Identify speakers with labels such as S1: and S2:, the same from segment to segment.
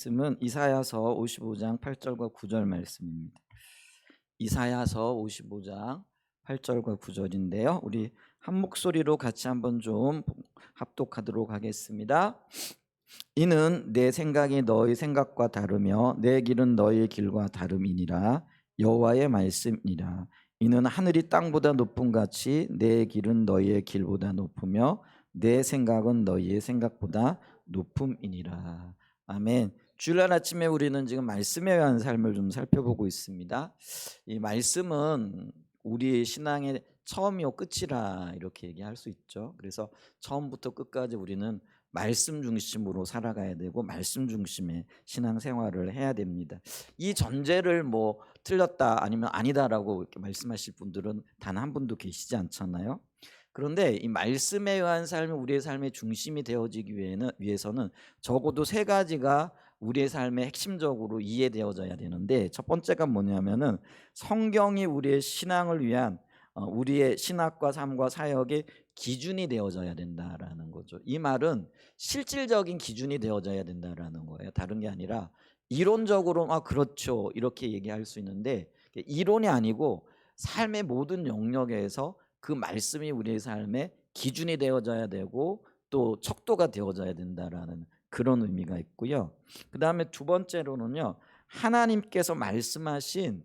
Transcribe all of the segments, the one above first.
S1: 말씀은 이사야서 55장 8절과 9절 말씀입니다. 이사야서 55장 8절과 9절인데요. 우리 한 목소리로 같이 한번 좀 합독하도록 하겠습니다. 이는 내 생각이 너희 생각과 다르며 내 길은 너희의 길과 다름이니라. 여호와의 말씀이니라. 이는 하늘이 땅보다 높음 같이 내 길은 너희의 길보다 높으며 내 생각은 너희의 생각보다 높음이니라. 아멘. 주일날 아침에 우리는 지금 말씀에 의한 삶을 좀 살펴보고 있습니다. 이 말씀은 우리의 신앙의 처음이요 끝이라 이렇게 얘기할 수 있죠. 그래서 처음부터 끝까지 우리는 말씀 중심으로 살아가야 되고 말씀 중심의 신앙생활을 해야 됩니다. 이 전제를 뭐 틀렸다 아니면 아니다라고 이렇게 말씀하실 분들은 단 한 분도 계시지 않잖아요. 그런데 이 말씀에 의한 삶이 우리의 삶의 중심이 되어지기 위해서는 적어도 세 가지가 우리의 삶에 핵심적으로 이해되어져야 되는데, 첫 번째가 뭐냐면은 성경이 우리의 신앙을 위한 우리의 신학과 삶과 사역의 기준이 되어져야 된다라는 거죠. 이 말은 실질적인 기준이 되어져야 된다라는 거예요. 다른 게 아니라 이론적으로 그렇죠 이렇게 얘기할 수 있는데, 이론이 아니고 삶의 모든 영역에서 그 말씀이 우리의 삶의 기준이 되어져야 되고 또 척도가 되어져야 된다라는 그런 의미가 있고요. 그 다음에 두 번째로는요, 하나님께서 말씀하신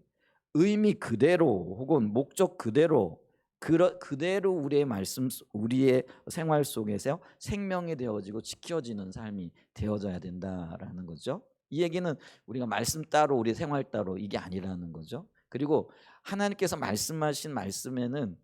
S1: 의미 그대로 혹은 목적 그대로 그대로 우리의 말씀 우리의 생활 속에서 생명이 되어지고 지켜지는 삶이 되어져야 된다라는 거죠. 이 얘기는 우리가 말씀 따로 우리 생활 따로 이게 아니라는 거죠. 그리고 하나님께서 말씀하신 말씀에는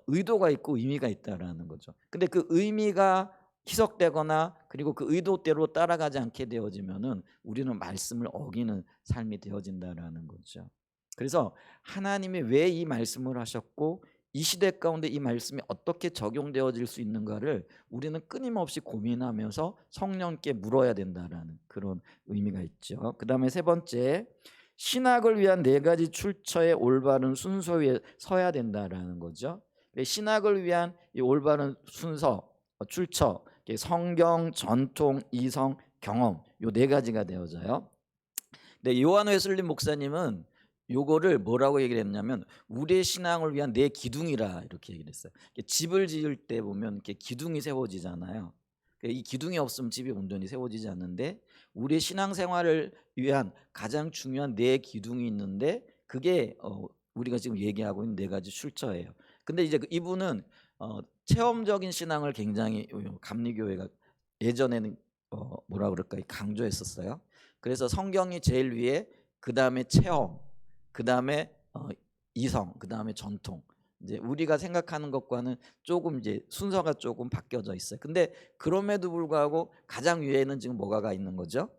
S1: 의도가 있고 의미가 있다라는 거죠. 근데 그 의미가 희석되거나 그리고 그 의도대로 따라가지 않게 되어지면은 우리는 말씀을 어기는 삶이 되어진다라는 거죠. 그래서 하나님이 왜 이 말씀을 하셨고 이 시대 가운데 이 말씀이 어떻게 적용되어질 수 있는가를 우리는 끊임없이 고민하면서 성령께 물어야 된다라는 그런 의미가 있죠. 그 다음에 세 번째, 신학을 위한 네 가지 출처의 올바른 순서 위에 서야 된다라는 거죠. 신학을 위한 이 올바른 순서, 출처, 성경, 전통, 이성, 경험, 요 네 가지가 되어져요. 근데 요한 웨슬리 목사님은 요거를 뭐라고 얘기를 했냐면 우리의 신앙을 위한 내 기둥이라 이렇게 얘기를 했어요. 집을 지을 때 보면 이렇게 기둥이 세워지잖아요. 이 기둥이 없으면 집이 온전히 세워지지 않는데 우리의 신앙생활을 위한 가장 중요한 네 기둥이 있는데 그게 우리가 지금 얘기하고 있는 네 가지 출처예요. 근데 이제 이분은 체험적인 신앙을 굉장히 감리교회가 예전에는 뭐라 그럴까 강조했었어요. 그래서 성경이 제일 위에, 그 다음에 체험, 그 다음에 이성, 그 다음에 전통. 이제 우리가 생각하는 것과는 조금 이제 순서가 조금 바뀌어져 있어요. 근데 그럼에도 불구하고 가장 위에는 지금 뭐가 가 있는 거죠?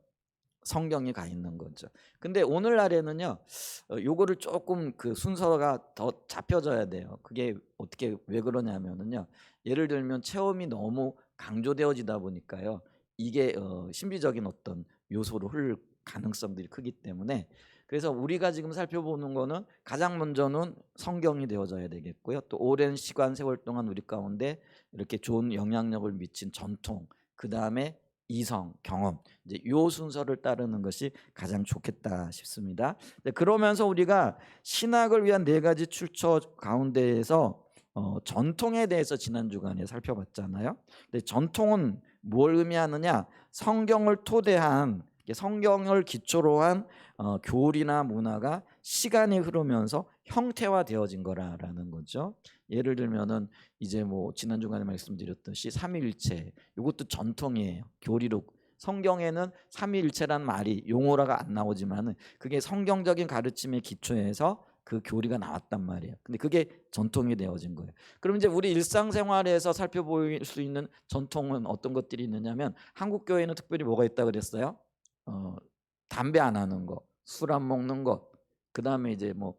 S1: 성경이 가 있는 거죠. 근데 오늘날에는요, 요거를 조금 그 순서가 더 잡혀져야 돼요. 그게 어떻게 왜 그러냐면은요, 예를 들면 체험이 너무 강조되어지다 보니까요, 이게 신비적인 어떤 요소로 흐를 가능성들이 크기 때문에, 그래서 우리가 지금 살펴보는 거는 가장 먼저는 성경이 되어져야 되겠고요. 또 오랜 시간 세월 동안 우리 가운데 이렇게 좋은 영향력을 미친 전통, 그 다음에 이성, 경험, 이제 요 순서를 따르는 것이 가장 좋겠다 싶습니다. 그러면서 우리가 신학을 위한 네 가지 출처 가운데에서 전통에 대해서 지난 주간에 살펴봤잖아요. 근데 전통은 뭘 의미하느냐? 성경을 토대한, 성경을 기초로 한 교리나 문화가 시간이 흐르면서 형태화되어진 거라는 거죠. 예를 들면은 이제 뭐 지난 주간에 말씀드렸듯이 삼위일체, 이것도 전통이에요. 교리로 성경에는 삼위일체란 말이 용어라가 안 나오지만은 그게 성경적인 가르침의 기초에서 그 교리가 나왔단 말이에요. 근데 그게 전통이 되어진 거예요. 그럼 이제 우리 일상생활에서 살펴볼 수 있는 전통은 어떤 것들이 있느냐면, 한국 교회는 특별히 뭐가 있다 그랬어요? 담배 안 하는 거, 술 안 먹는 것, 그 다음에 이제 뭐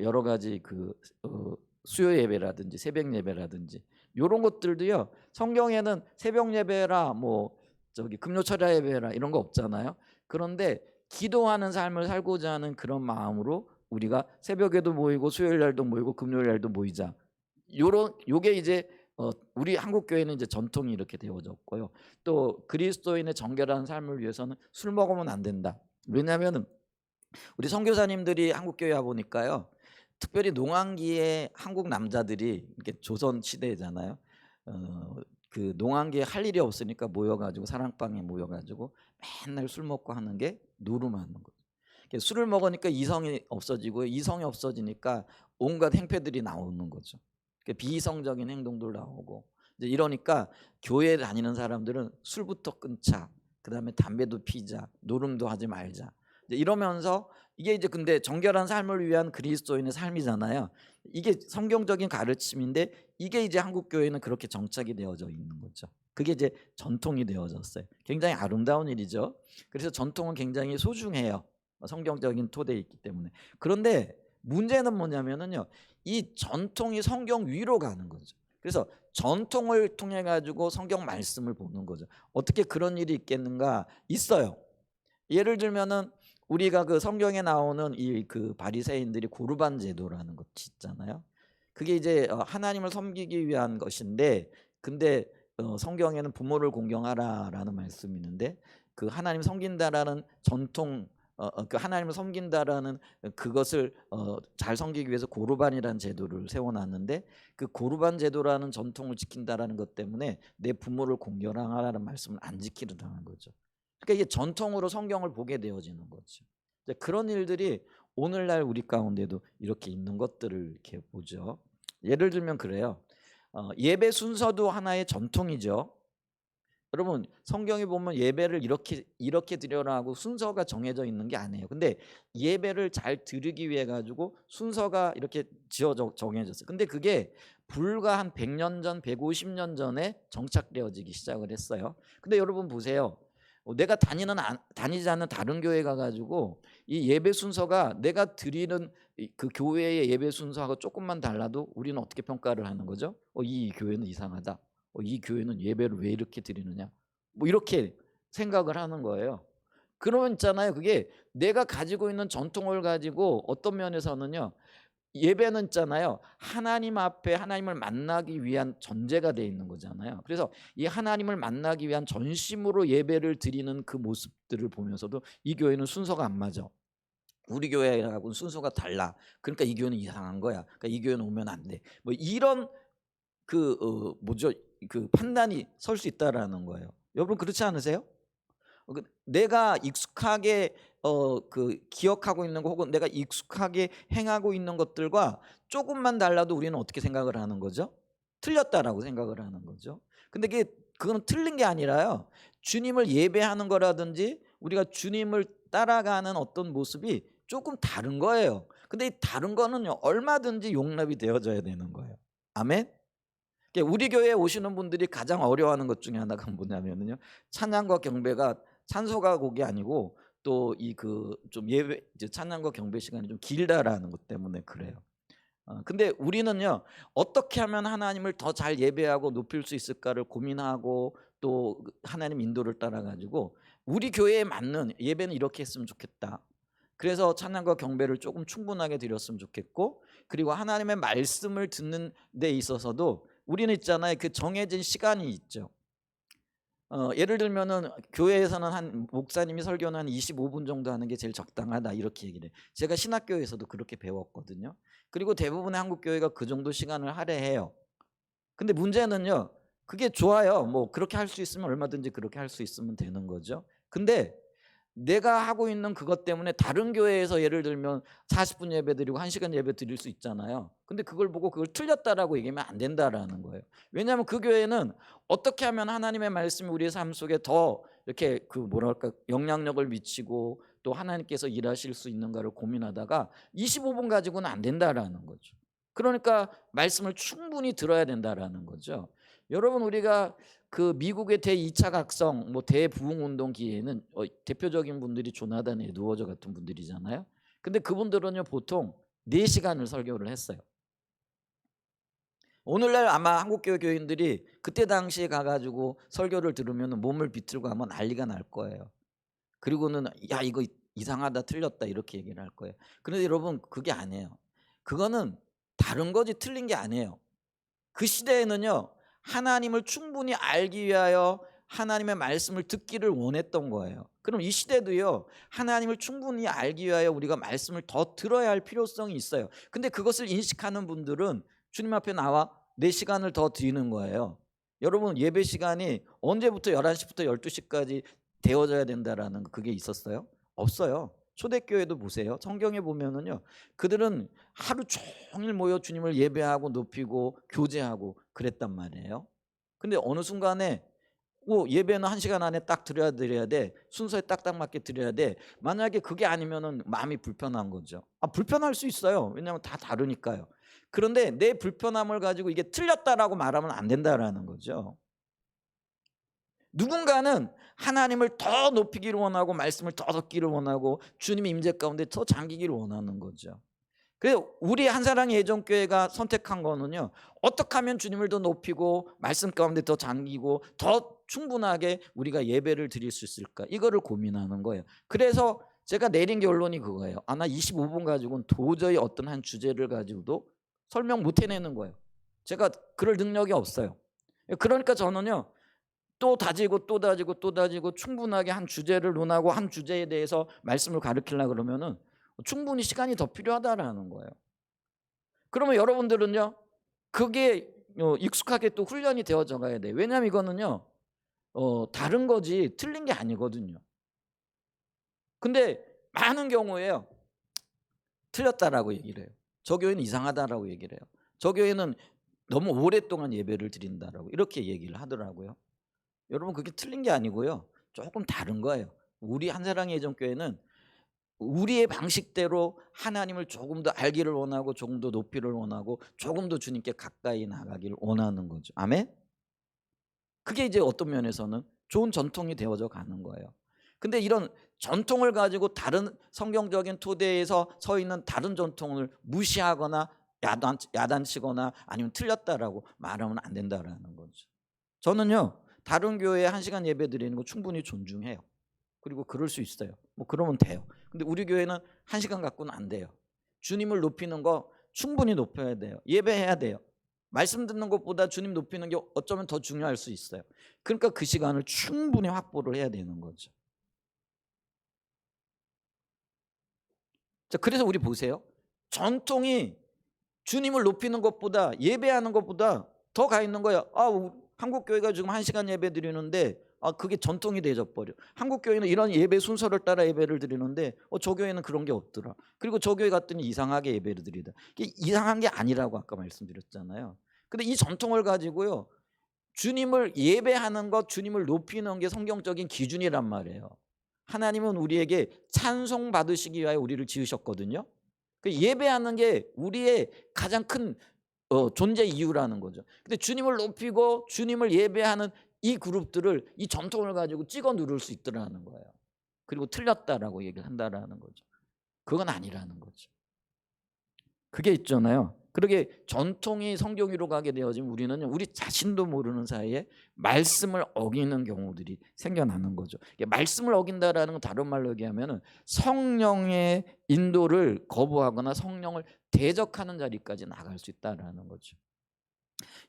S1: 여러 가지 그 수요 예배라든지 새벽 예배라든지 이런 것들도요. 성경에는 새벽 예배라 뭐 저기 금요철야 예배라 이런 거 없잖아요. 그런데 기도하는 삶을 살고자 하는 그런 마음으로 우리가 새벽에도 모이고 수요일 날도 모이고 금요일 날도 모이자. 요게 이제 우리 한국 교회는 이제 전통이 이렇게 되어졌고요. 또 그리스도인의 정결한 삶을 위해서는 술 먹으면 안 된다. 왜냐하면 우리 선교사님들이 한국 교회 와 보니까요. 특별히 농한기에 한국 남자들이 이렇게 조선 시대잖아요. 그 농한기에 할 일이 없으니까 모여가지고 사랑방에 모여가지고 맨날 술 먹고 하는 게 노름하는 거죠. 술을 먹으니까 이성이 없어지고 이성이 없어지니까 온갖 행패들이 나오는 거죠. 비이성적인 행동들 나오고 이제 이러니까 교회 다니는 사람들은 술부터 끊자. 그다음에 담배도 피자. 노름도 하지 말자. 이제 이러면서 이게 이제 근데 정결한 삶을 위한 그리스도인의 삶이잖아요. 이게 성경적인 가르침인데 이게 이제 한국 교회는 그렇게 정착이 되어져 있는 거죠. 그게 이제 전통이 되어졌어요. 굉장히 아름다운 일이죠. 그래서 전통은 굉장히 소중해요. 성경적인 토대에 있기 때문에. 그런데 문제는 뭐냐면은요. 이 전통이 성경 위로 가는 거죠. 그래서 전통을 통해 가지고 성경 말씀을 보는 거죠. 어떻게 그런 일이 있겠는가? 있어요. 예를 들면은 우리가 그 성경에 나오는 이 그 바리새인들이 고르반 제도라는 것 있잖아요. 그게 이제 하나님을 섬기기 위한 것인데 근데 성경에는 부모를 공경하라라는 말씀이 있는데 그 하나님 섬긴다라는 전통 그 하나님을 섬긴다라는 그것을 잘 섬기기 위해서 고르반이라는 제도를 세워놨는데 그 고르반 제도라는 전통을 지킨다라는 것 때문에 내 부모를 공경하라는 말씀을 안 지키려는 거죠. 그러니까 이게 전통으로 성경을 보게 되어지는 거죠. 그런 일들이 오늘날 우리 가운데도 이렇게 있는 것들을 이렇게 보죠. 예를 들면 그래요. 예배 순서도 하나의 전통이죠. 여러분 성경에 보면 예배를 이렇게 드려라 하고 순서가 정해져 있는 게 아니에요. 근데 예배를 잘 드리기 위해 가지고 순서가 이렇게 정해졌어요. 근데 그게 불과 한 100년 전, 150년 전에 정착되어지기 시작을 했어요. 근데 여러분 보세요. 내가 다니지 않는 다른 교회 가가지고 이 예배 순서가 내가 드리는 그 교회의 예배 순서하고 조금만 달라도 우리는 어떻게 평가를 하는 거죠? 이 교회는 이상하다. 이 교회는 예배를 왜 이렇게 드리느냐? 뭐 이렇게 생각을 하는 거예요. 그러면 있잖아요. 그게 내가 가지고 있는 전통을 가지고 어떤 면에서는요. 예배는 있잖아요. 하나님 앞에 하나님을 만나기 위한 전제가 되어 있는 거잖아요. 그래서 이 하나님을 만나기 위한 전심으로 예배를 드리는 그 모습들을 보면서도 이 교회는 순서가 안 맞아. 우리 교회하고는 순서가 달라. 그러니까 이 교회는 이상한 거야. 그러니까 이 교회는 오면 안 돼. 뭐 이런 뭐죠? 그 판단이 설 수 있다라는 거예요. 여러분 그렇지 않으세요? 내가 익숙하게 그 기억하고 있는 거 혹은 내가 익숙하게 행하고 있는 것들과 조금만 달라도 우리는 어떻게 생각을 하는 거죠? 틀렸다라고 생각을 하는 거죠. 근데 그거는 틀린 게 아니라요. 주님을 예배하는 거라든지 우리가 주님을 따라가는 어떤 모습이 조금 다른 거예요. 근데 이 다른 거는요. 얼마든지 용납이 되어져야 되는 거예요. 아멘. 우리 교회에 오시는 분들이 가장 어려워하는 것 중에 하나가 뭐냐면요. 찬양과 경배가 찬송가 곡이 아니고 또 이 그 좀 예배 이제 찬양과 경배 시간이 좀 길다라는 것 때문에 그래요. 근데 우리는요. 어떻게 하면 하나님을 더 잘 예배하고 높일 수 있을까를 고민하고 또 하나님 인도를 따라 가지고 우리 교회에 맞는 예배는 이렇게 했으면 좋겠다. 그래서 찬양과 경배를 조금 충분하게 드렸으면 좋겠고 그리고 하나님의 말씀을 듣는 데 있어서도 우리는 있잖아요. 그 정해진 시간이 있죠. 예를 들면은 교회에서는 한 목사님이 설교는 한 25분 정도 하는 게 제일 적당하다 이렇게 얘기를 해요. 제가 신학교에서도 그렇게 배웠거든요. 그리고 대부분의 한국 교회가 그 정도 시간을 할애해요. 근데 문제는요. 그게 좋아요. 뭐 그렇게 할 수 있으면 얼마든지 그렇게 할 수 있으면 되는 거죠. 근데 내가 하고 있는 그것 때문에 다른 교회에서 예를 들면 40분 예배 드리고 1시간 예배 드릴 수 있잖아요. 근데 그걸 보고 그걸 틀렸다라고 얘기하면 안 된다라는 거예요. 왜냐하면 그 교회는 어떻게 하면 하나님의 말씀이 우리의 삶 속에 더 이렇게 그 뭐랄까 영향력을 미치고 또 하나님께서 일하실 수 있는가를 고민하다가 25분 가지고는 안 된다라는 거죠. 그러니까 말씀을 충분히 들어야 된다라는 거죠. 여러분 우리가 그 미국의 대2차 각성, 뭐 대부흥 운동 기회에는 대표적인 분들이 조나단 에드워즈 같은 분들이잖아요. 근데 그분들은요 보통 4시간을 설교를 했어요. 오늘날 아마 한국교회 교인들이 그때 당시에 가가지고 설교를 들으면 몸을 비틀고 아마 난리가 날 거예요. 그리고는 야 이거 이상하다 틀렸다 이렇게 얘기를 할 거예요. 그런데 여러분 그게 아니에요. 그거는 다른 거지 틀린 게 아니에요. 그 시대에는요 하나님을 충분히 알기 위하여 하나님의 말씀을 듣기를 원했던 거예요. 그럼 이 시대도요, 하나님을 충분히 알기 위하여 우리가 말씀을 더 들어야 할 필요성이 있어요. 근데 그것을 인식하는 분들은 주님 앞에 나와 내 시간을 더 드리는 거예요. 여러분, 예배 시간이 언제부터 11시부터 12시까지 되어져야 된다라는 그게 있었어요? 없어요. 초대교회도 보세요. 성경에 보면은요, 그들은 하루 종일 모여 주님을 예배하고 높이고 교제하고 그랬단 말이에요. 근데 어느 순간에 예배는 1시간 안에 딱 드려야 돼. 순서에 딱딱 맞게 드려야 돼. 만약에 그게 아니면은 마음이 불편한 거죠. 불편할 수 있어요. 왜냐하면 다 다르니까요. 그런데 내 불편함을 가지고 이게 틀렸다라고 말하면 안 된다라는 거죠. 누군가는 하나님을 더 높이기를 원하고 말씀을 더 듣기를 원하고 주님의 임재 가운데 더 잠기기를 원하는 거죠. 그래서 우리 한사랑의 예전교회가 선택한 거는요, 어떻게 하면 주님을 더 높이고 말씀 가운데 더 잠기고 더 충분하게 우리가 예배를 드릴 수 있을까, 이거를 고민하는 거예요. 그래서 제가 내린 결론이 그거예요. 나 25분 가지고는 도저히 어떤 한 주제를 가지고도 설명 못 해내는 거예요. 제가 그럴 능력이 없어요. 그러니까 저는요, 또 다지고 또 다지고 또 다지고 충분하게 한 주제를 논하고 한 주제에 대해서 말씀을 가르치려고 그러면은 충분히 시간이 더 필요하다라는 거예요. 그러면 여러분들은요, 그게 익숙하게 또 훈련이 되어져 가야 돼요. 왜냐하면 이거는요, 다른 거지 틀린 게 아니거든요. 근데 많은 경우에요, 틀렸다라고 얘기를 해요. 저 교회는 이상하다라고 얘기를 해요. 저 교회는 너무 오랫동안 예배를 드린다라고 이렇게 얘기를 하더라고요. 여러분, 그게 틀린 게 아니고요, 조금 다른 거예요. 우리 한사랑의 예전교회는 우리의 방식대로 하나님을 조금 더 알기를 원하고 조금 더 높이를 원하고 조금 더 주님께 가까이 나가기를 원하는 거죠. 아멘? 그게 이제 어떤 면에서는 좋은 전통이 되어져 가는 거예요. 근데 이런 전통을 가지고 다른 성경적인 토대에서 서 있는 다른 전통을 무시하거나 야단치거나 아니면 틀렸다라고 말하면 안 된다라는 거죠. 저는요, 다른 교회에 1시간 예배 드리는 거 충분히 존중해요. 그리고 그럴 수 있어요. 그러면 돼요. 근데 우리 교회는 1시간 갖고는 안 돼요. 주님을 높이는 거 충분히 높여야 돼요. 예배해야 돼요. 말씀 듣는 것보다 주님 높이는 게 어쩌면 더 중요할 수 있어요. 그러니까 그 시간을 충분히 확보를 해야 되는 거죠. 자, 그래서 우리 보세요. 전통이 주님을 높이는 것보다 예배하는 것보다 더 가 있는 거야. 한국 교회가 지금 1시간 예배 드리는데 그게 전통이 되져 버려. 한국 교회는 이런 예배 순서를 따라 예배를 드리는데 저 교회는 그런 게 없더라. 그리고 저 교회 갔더니 이상하게 예배를 드리다. 이게 이상한 게 아니라고 아까 말씀드렸잖아요. 근데 이 전통을 가지고요, 주님을 예배하는 것, 주님을 높이는 게 성경적인 기준이란 말이에요. 하나님은 우리에게 찬송 받으시기 위하여 우리를 지으셨거든요. 그 예배하는 게 우리의 가장 큰 존재 이유라는 거죠. 근데 주님을 높이고 주님을 예배하는 이 그룹들을 이 전통을 가지고 찍어 누를 수 있더라는 거예요. 그리고 틀렸다라고 얘기를 한다라는 거죠. 그건 아니라는 거죠. 그게 있잖아요. 그러게 전통이 성경 위로 가게 되어지면 우리는 우리 자신도 모르는 사이에 말씀을 어기는 경우들이 생겨나는 거죠. 말씀을 어긴다라는 건 다른 말로 얘기하면 성령의 인도를 거부하거나 성령을 대적하는 자리까지 나갈 수 있다라는 거죠.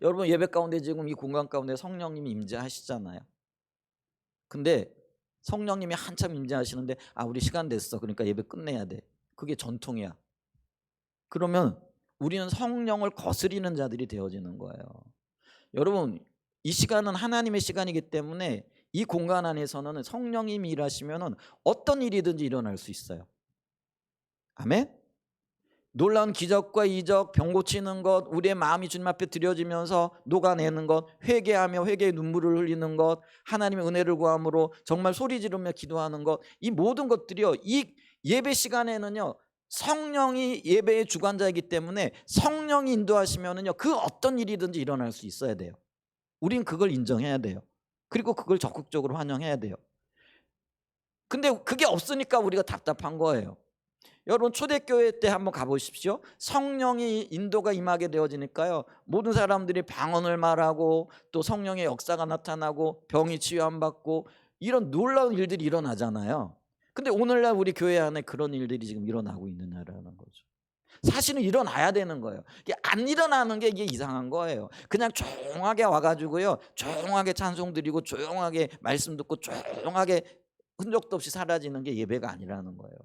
S1: 여러분, 예배 가운데 지금 이 공간 가운데 성령님이 임재하시잖아요. 근데 성령님이 한참 임재하시는데 우리 시간 됐어, 그러니까 예배 끝내야 돼. 그게 전통이야. 그러면 우리는 성령을 거스리는 자들이 되어지는 거예요. 여러분, 이 시간은 하나님의 시간이기 때문에 이 공간 안에서는 성령님이 일하시면 어떤 일이든지 일어날 수 있어요. 아멘? 놀라운 기적과 이적, 병 고치는 것, 우리의 마음이 주님 앞에 드려지면서 녹아내는 것, 회개하며 회개의 눈물을 흘리는 것, 하나님의 은혜를 구함으로 정말 소리 지르며 기도하는 것, 이 모든 것들이요, 이 예배 시간에는요, 성령이 예배의 주관자이기 때문에 성령이 인도하시면은요, 그 어떤 일이든지 일어날 수 있어야 돼요. 우린 그걸 인정해야 돼요. 그리고 그걸 적극적으로 환영해야 돼요. 근데 그게 없으니까 우리가 답답한 거예요. 여러분, 초대교회 때 한번 가보십시오. 성령이 인도가 임하게 되어지니까요, 모든 사람들이 방언을 말하고 또 성령의 역사가 나타나고 병이 치유받고 이런 놀라운 일들이 일어나잖아요. 근데 오늘날 우리 교회 안에 그런 일들이 지금 일어나고 있느냐라는 거죠. 사실은 일어나야 되는 거예요. 이게 안 일어나는 게 이게 이상한 거예요. 그냥 조용하게 와가지고요, 조용하게 찬송 드리고 조용하게 말씀 듣고 조용하게 흔적도 없이 사라지는 게 예배가 아니라는 거예요.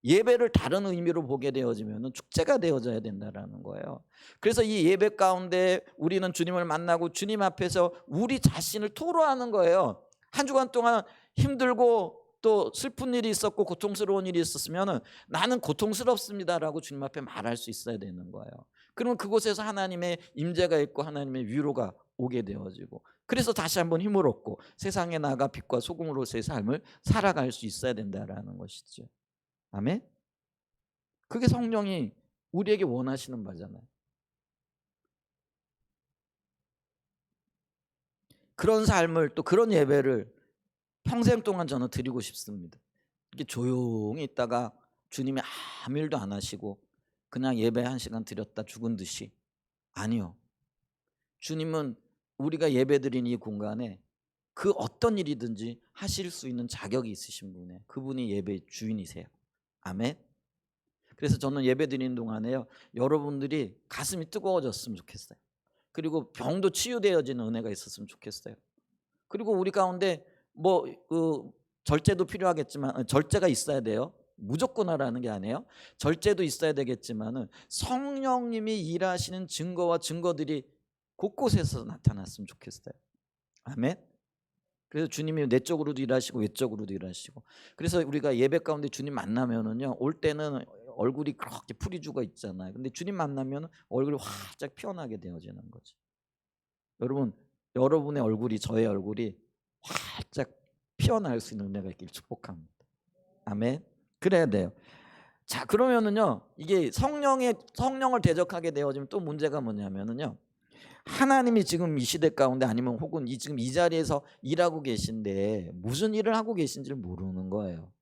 S1: 예배를 다른 의미로 보게 되어지면 축제가 되어져야 된다라는 거예요. 그래서 이 예배 가운데 우리는 주님을 만나고 주님 앞에서 우리 자신을 토로하는 거예요. 한 주간 동안 힘들고 또 슬픈 일이 있었고 고통스러운 일이 있었으면 나는 고통스럽습니다라고 주님 앞에 말할 수 있어야 되는 거예요. 그러면 그곳에서 하나님의 임재가 있고 하나님의 위로가 오게 되어지고, 그래서 다시 한번 힘을 얻고 세상에 나가 빛과 소금으로서의 삶을 살아갈 수 있어야 된다라는 것이죠. 아멘. 그게 성령이 우리에게 원하시는 바잖아요. 그런 삶을, 또 그런 예배를 평생 동안 저는 드리고 싶습니다. 이렇게 조용히 있다가 주님이 아무 일도 안 하시고 그냥 예배 한 시간 드렸다 죽은 듯이. 아니요. 주님은 우리가 예배 드린 이 공간에 그 어떤 일이든지 하실 수 있는 자격이 있으신 분이에요. 그분이 예배의 주인이세요. 아멘. 그래서 저는 예배 드리는 동안에요, 여러분들이 가슴이 뜨거워졌으면 좋겠어요. 그리고 병도 치유되어지는 은혜가 있었으면 좋겠어요. 그리고 우리 가운데 절제도 필요하겠지만, 절제가 있어야 돼요. 무조건 하라는 게 아니에요. 절제도 있어야 되겠지만은 성령님이 일하시는 증거와 증거들이 곳곳에서 나타났으면 좋겠어요. 아멘. 그래서 주님이 내적으로도 일하시고 외적으로도 일하시고, 그래서 우리가 예배 가운데 주님 만나면은요, 올 때는 얼굴이 그렇게 풀이 죽어 있잖아요. 근데 주님 만나면 얼굴이 활짝 피어나게 되어지는 거죠. 여러분, 여러분의 얼굴이, 저의 얼굴이 활짝 피어날 수 있는 은혜가 있길 축복합니다. 아멘. 그래야 돼요. 자, 그러면은요, 이게 성령을 대적하게 되어지면 또 문제가 뭐냐면은요, 하나님이 지금 이 시대 가운데 아니면 혹은 지금 이 자리에서 일하고 계신데 무슨 일을 하고 계신지를 모르는 거예요.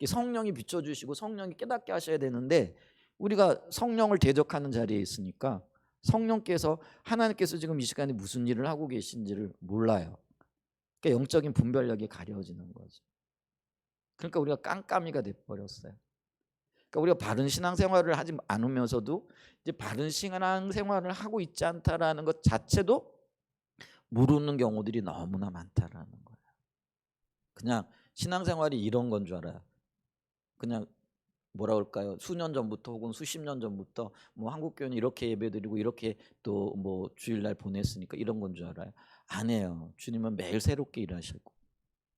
S1: 성령이 비춰주시고 성령이 깨닫게 하셔야 되는데, 우리가 성령을 대적하는 자리에 있으니까 성령께서, 하나님께서 지금 이 시간에 무슨 일을 하고 계신지를 몰라요. 그러니까 영적인 분별력이 가려지는 거죠. 그러니까 우리가 깜깜이가 돼버렸어요. 그러니까 우리가 바른 신앙생활을 하지 않으면서도 이제 바른 신앙생활을 하고 있지 않다라는 것 자체도 모르는 경우들이 너무나 많다라는 거예요. 그냥 신앙생활이 이런 건 줄 알아요. 그냥 뭐라 그럴까요? 수년 전부터 혹은 수십 년 전부터 뭐 한국교회는 이렇게 예배드리고 이렇게 또 뭐 주일날 보냈으니까 이런 건 줄 알아요. 아니에요. 주님은 매일 새롭게 일하시고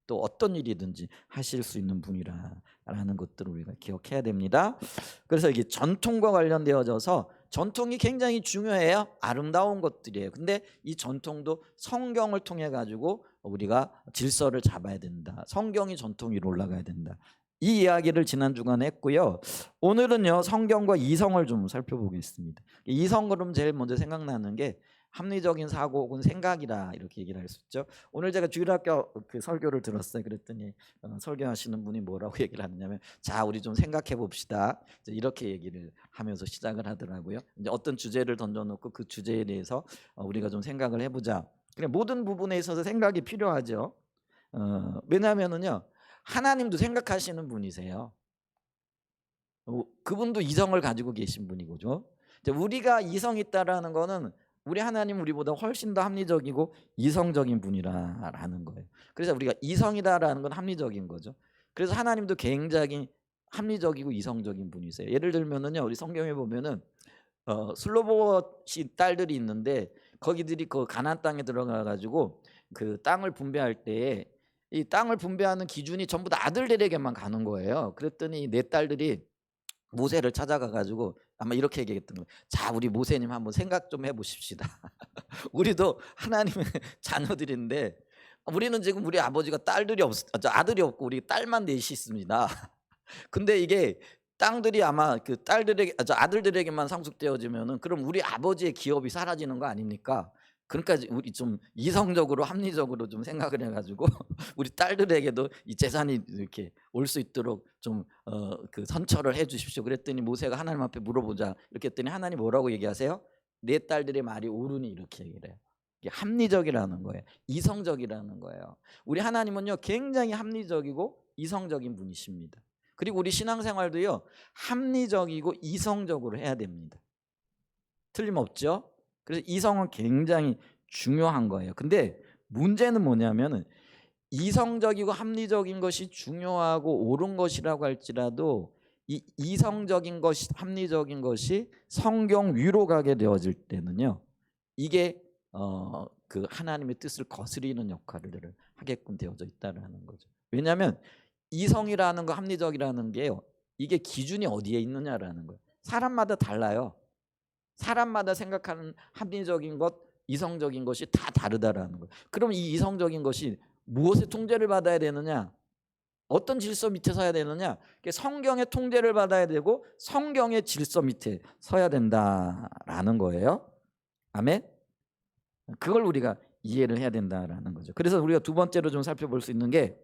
S1: 또 어떤 일이든지 하실 수 있는 분이라는 것들을 우리가 기억해야 됩니다. 그래서 이게 전통과 관련되어져서, 전통이 굉장히 중요해요. 아름다운 것들이에요. 근데 이 전통도 성경을 통해 가지고 우리가 질서를 잡아야 된다. 성경이 전통 위로 올라가야 된다. 이 이야기를 지난 주간에 했고요. 오늘은요, 성경과 이성을 좀 살펴보겠습니다. 이성 그럼 제일 먼저 생각나는 게 합리적인 사고 혹은 생각이라 이렇게 얘기를 할 수 있죠. 오늘 제가 주일학교 그 설교를 들었어요. 그랬더니 설교하시는 분이 뭐라고 얘기를 하느냐면, 자, 우리 좀 생각해 봅시다, 이렇게 얘기를 하면서 시작을 하더라고요. 이제 어떤 주제를 던져놓고 그 주제에 대해서 우리가 좀 생각을 해보자. 그래, 모든 부분에 있어서 생각이 필요하죠. 왜냐하면은요, 하나님도 생각하시는 분이세요. 그분도 이성을 가지고 계신 분이고죠. 우리가 이성이 있다라는 거는 우리 하나님 우리보다 훨씬 더 합리적이고 이성적인 분이라는 거예요. 그래서 우리가 이성이다라는 건 합리적인 거죠. 그래서 하나님도 굉장히 합리적이고 이성적인 분이세요. 예를 들면은요, 우리 성경에 보면은 슬로봇이 딸들이 있는데 거기들이 그 가나안 땅에 들어가 가지고 그 땅을 분배할 때에 이 땅을 분배하는 기준이 전부 다 아들들에게만 가는 거예요. 그랬더니 네 딸들이 모세를 찾아가 가지고 아마 이렇게 얘기했던 거예요. 자, 우리 모세님 한번 생각 좀 해보십시다. 우리도 하나님의 자녀들인데 우리는 지금 우리 아버지가 아들이 없고 우리 딸만 넷이 있습니다. 근데 이게 땅들이 아마 그 아들들에게만 상속되어지면은 그럼 우리 아버지의 기업이 사라지는 거 아닙니까? 그러니까 우리 좀 이성적으로 합리적으로 좀 생각을 해가지고 우리 딸들에게도 이 재산이 이렇게 올 수 있도록 좀 그 선처를 해주십시오. 그랬더니 모세가 하나님 앞에 물어보자 이렇게 했더니 하나님 뭐라고 얘기하세요? 내 딸들의 말이 옳으니 이렇게 얘기를 해요. 이게 합리적이라는 거예요. 이성적이라는 거예요. 우리 하나님은요, 굉장히 합리적이고 이성적인 분이십니다. 그리고 우리 신앙생활도요, 합리적이고 이성적으로 해야 됩니다. 틀림없죠? 그래서 이성은 굉장히 중요한 거예요. 근데 문제는 뭐냐면은 이성적이고 합리적인 것이 중요하고 옳은 것이라고 할지라도 이 이성적인 것이 합리적인 것이 성경 위로 가게 되어질 때는요, 이게 그 하나님의 뜻을 거스리는 역할을 하게끔 되어져 있다라는 거죠. 왜냐하면 이성이라는 거, 합리적이라는 게요, 이게 기준이 어디에 있느냐라는 거예요. 사람마다 달라요. 사람마다 생각하는 합리적인 것, 이성적인 것이 다 다르다라는 거예요. 그럼 이 이성적인 것이 무엇의 통제를 받아야 되느냐? 어떤 질서 밑에 서야 되느냐? 성경의 통제를 받아야 되고 성경의 질서 밑에 서야 된다라는 거예요. 아멘. 그걸 우리가 이해를 해야 된다라는 거죠. 그래서 우리가 두 번째로 좀 살펴볼 수 있는 게,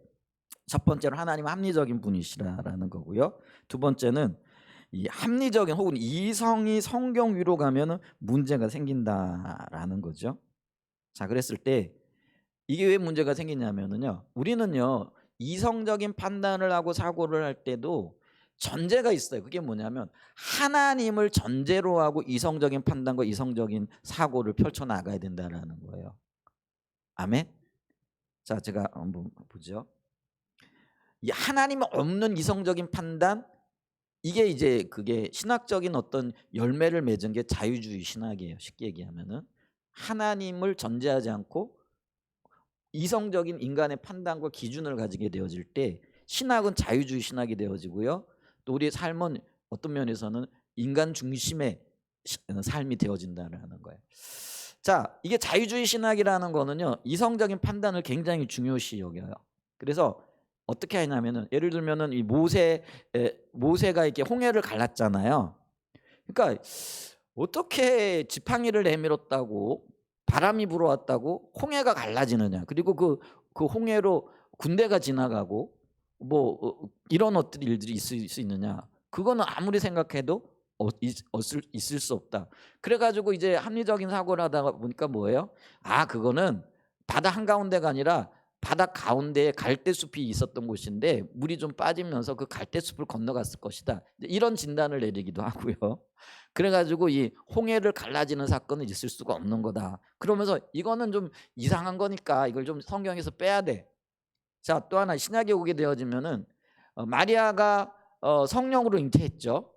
S1: 첫 번째로 하나님은 합리적인 분이시라는 거고요. 두 번째는 이 합리적인 혹은 이성이 성경 위로 가면은 문제가 생긴다라는 거죠. 자, 그랬을 때 이게 왜 문제가 생기냐면은요, 우리는요 이성적인 판단을 하고 사고를 할 때도 전제가 있어요. 그게 뭐냐면 하나님을 전제로 하고 이성적인 판단과 이성적인 사고를 펼쳐 나가야 된다라는 거예요. 아멘. 자, 제가 한번 보죠. 이 하나님 없는 이성적인 판단, 이게 이제 그게 신학적인 어떤 열매를 맺은 게 자유주의 신학이에요. 쉽게 얘기하면은 하나님을 전제하지 않고 이성적인 인간의 판단과 기준을 가지게 되어질 때 신학은 자유주의 신학이 되어지고요. 또 우리의 삶은 어떤 면에서는 인간 중심의 삶이 되어진다는 거예요. 자, 이게 자유주의 신학이라는 거는요, 이성적인 판단을 굉장히 중요시 여겨요. 그래서 어떻게 하냐면은, 예를 들면은 이 모세가 이렇게 홍해를 갈랐잖아요. 그러니까 어떻게 지팡이를 내밀었다고 바람이 불어왔다고 홍해가 갈라지느냐? 그리고 그 홍해로 군대가 지나가고 뭐 이런 일들이 있을 수 있느냐? 그거는 아무리 생각해도 있을 수 없다. 그래가지고 이제 합리적인 사고를 하다가 보니까 뭐예요? 아, 그거는 바다 한가운데가 아니라 바다 가운데에 갈대숲이 있었던 곳인데 물이 좀 빠지면서 그 갈대숲을 건너갔을 것이다. 이런 진단을 내리기도 하고요. 그래가지고 이 홍해를 갈라지는 사건은 있을 수가 없는 거다. 그러면서 이거는 좀 이상한 거니까 이걸 좀 성경에서 빼야 돼. 자, 또 하나 신약에 오게 되어지면은 마리아가 성령으로 잉태했죠.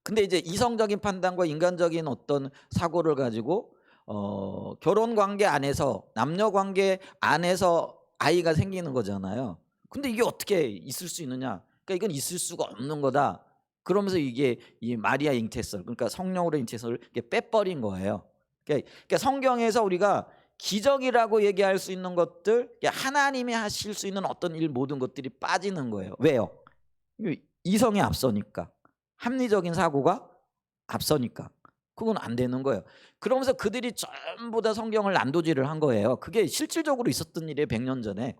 S1: 근데 이제 이성적인 판단과 인간적인 어떤 사고를 가지고 결혼 관계 안에서, 남녀 관계 안에서 아이가 생기는 거잖아요. 근데 이게 어떻게 있을 수 있느냐? 그러니까 이건 있을 수가 없는 거다. 그러면서 이게 이 마리아 잉태설, 그러니까 성령으로 잉태설을 빼버린 거예요. 그러니까 성경에서 우리가 기적이라고 얘기할 수 있는 것들, 하나님이 하실 수 있는 어떤 일, 모든 것들이 빠지는 거예요. 왜요? 이성이 앞서니까, 합리적인 사고가 앞서니까 그건 안 되는 거예요. 그러면서 그들이 전부 다 성경을 난도질을 한 거예요. 그게 실질적으로 있었던 일이에요. 100년 전에.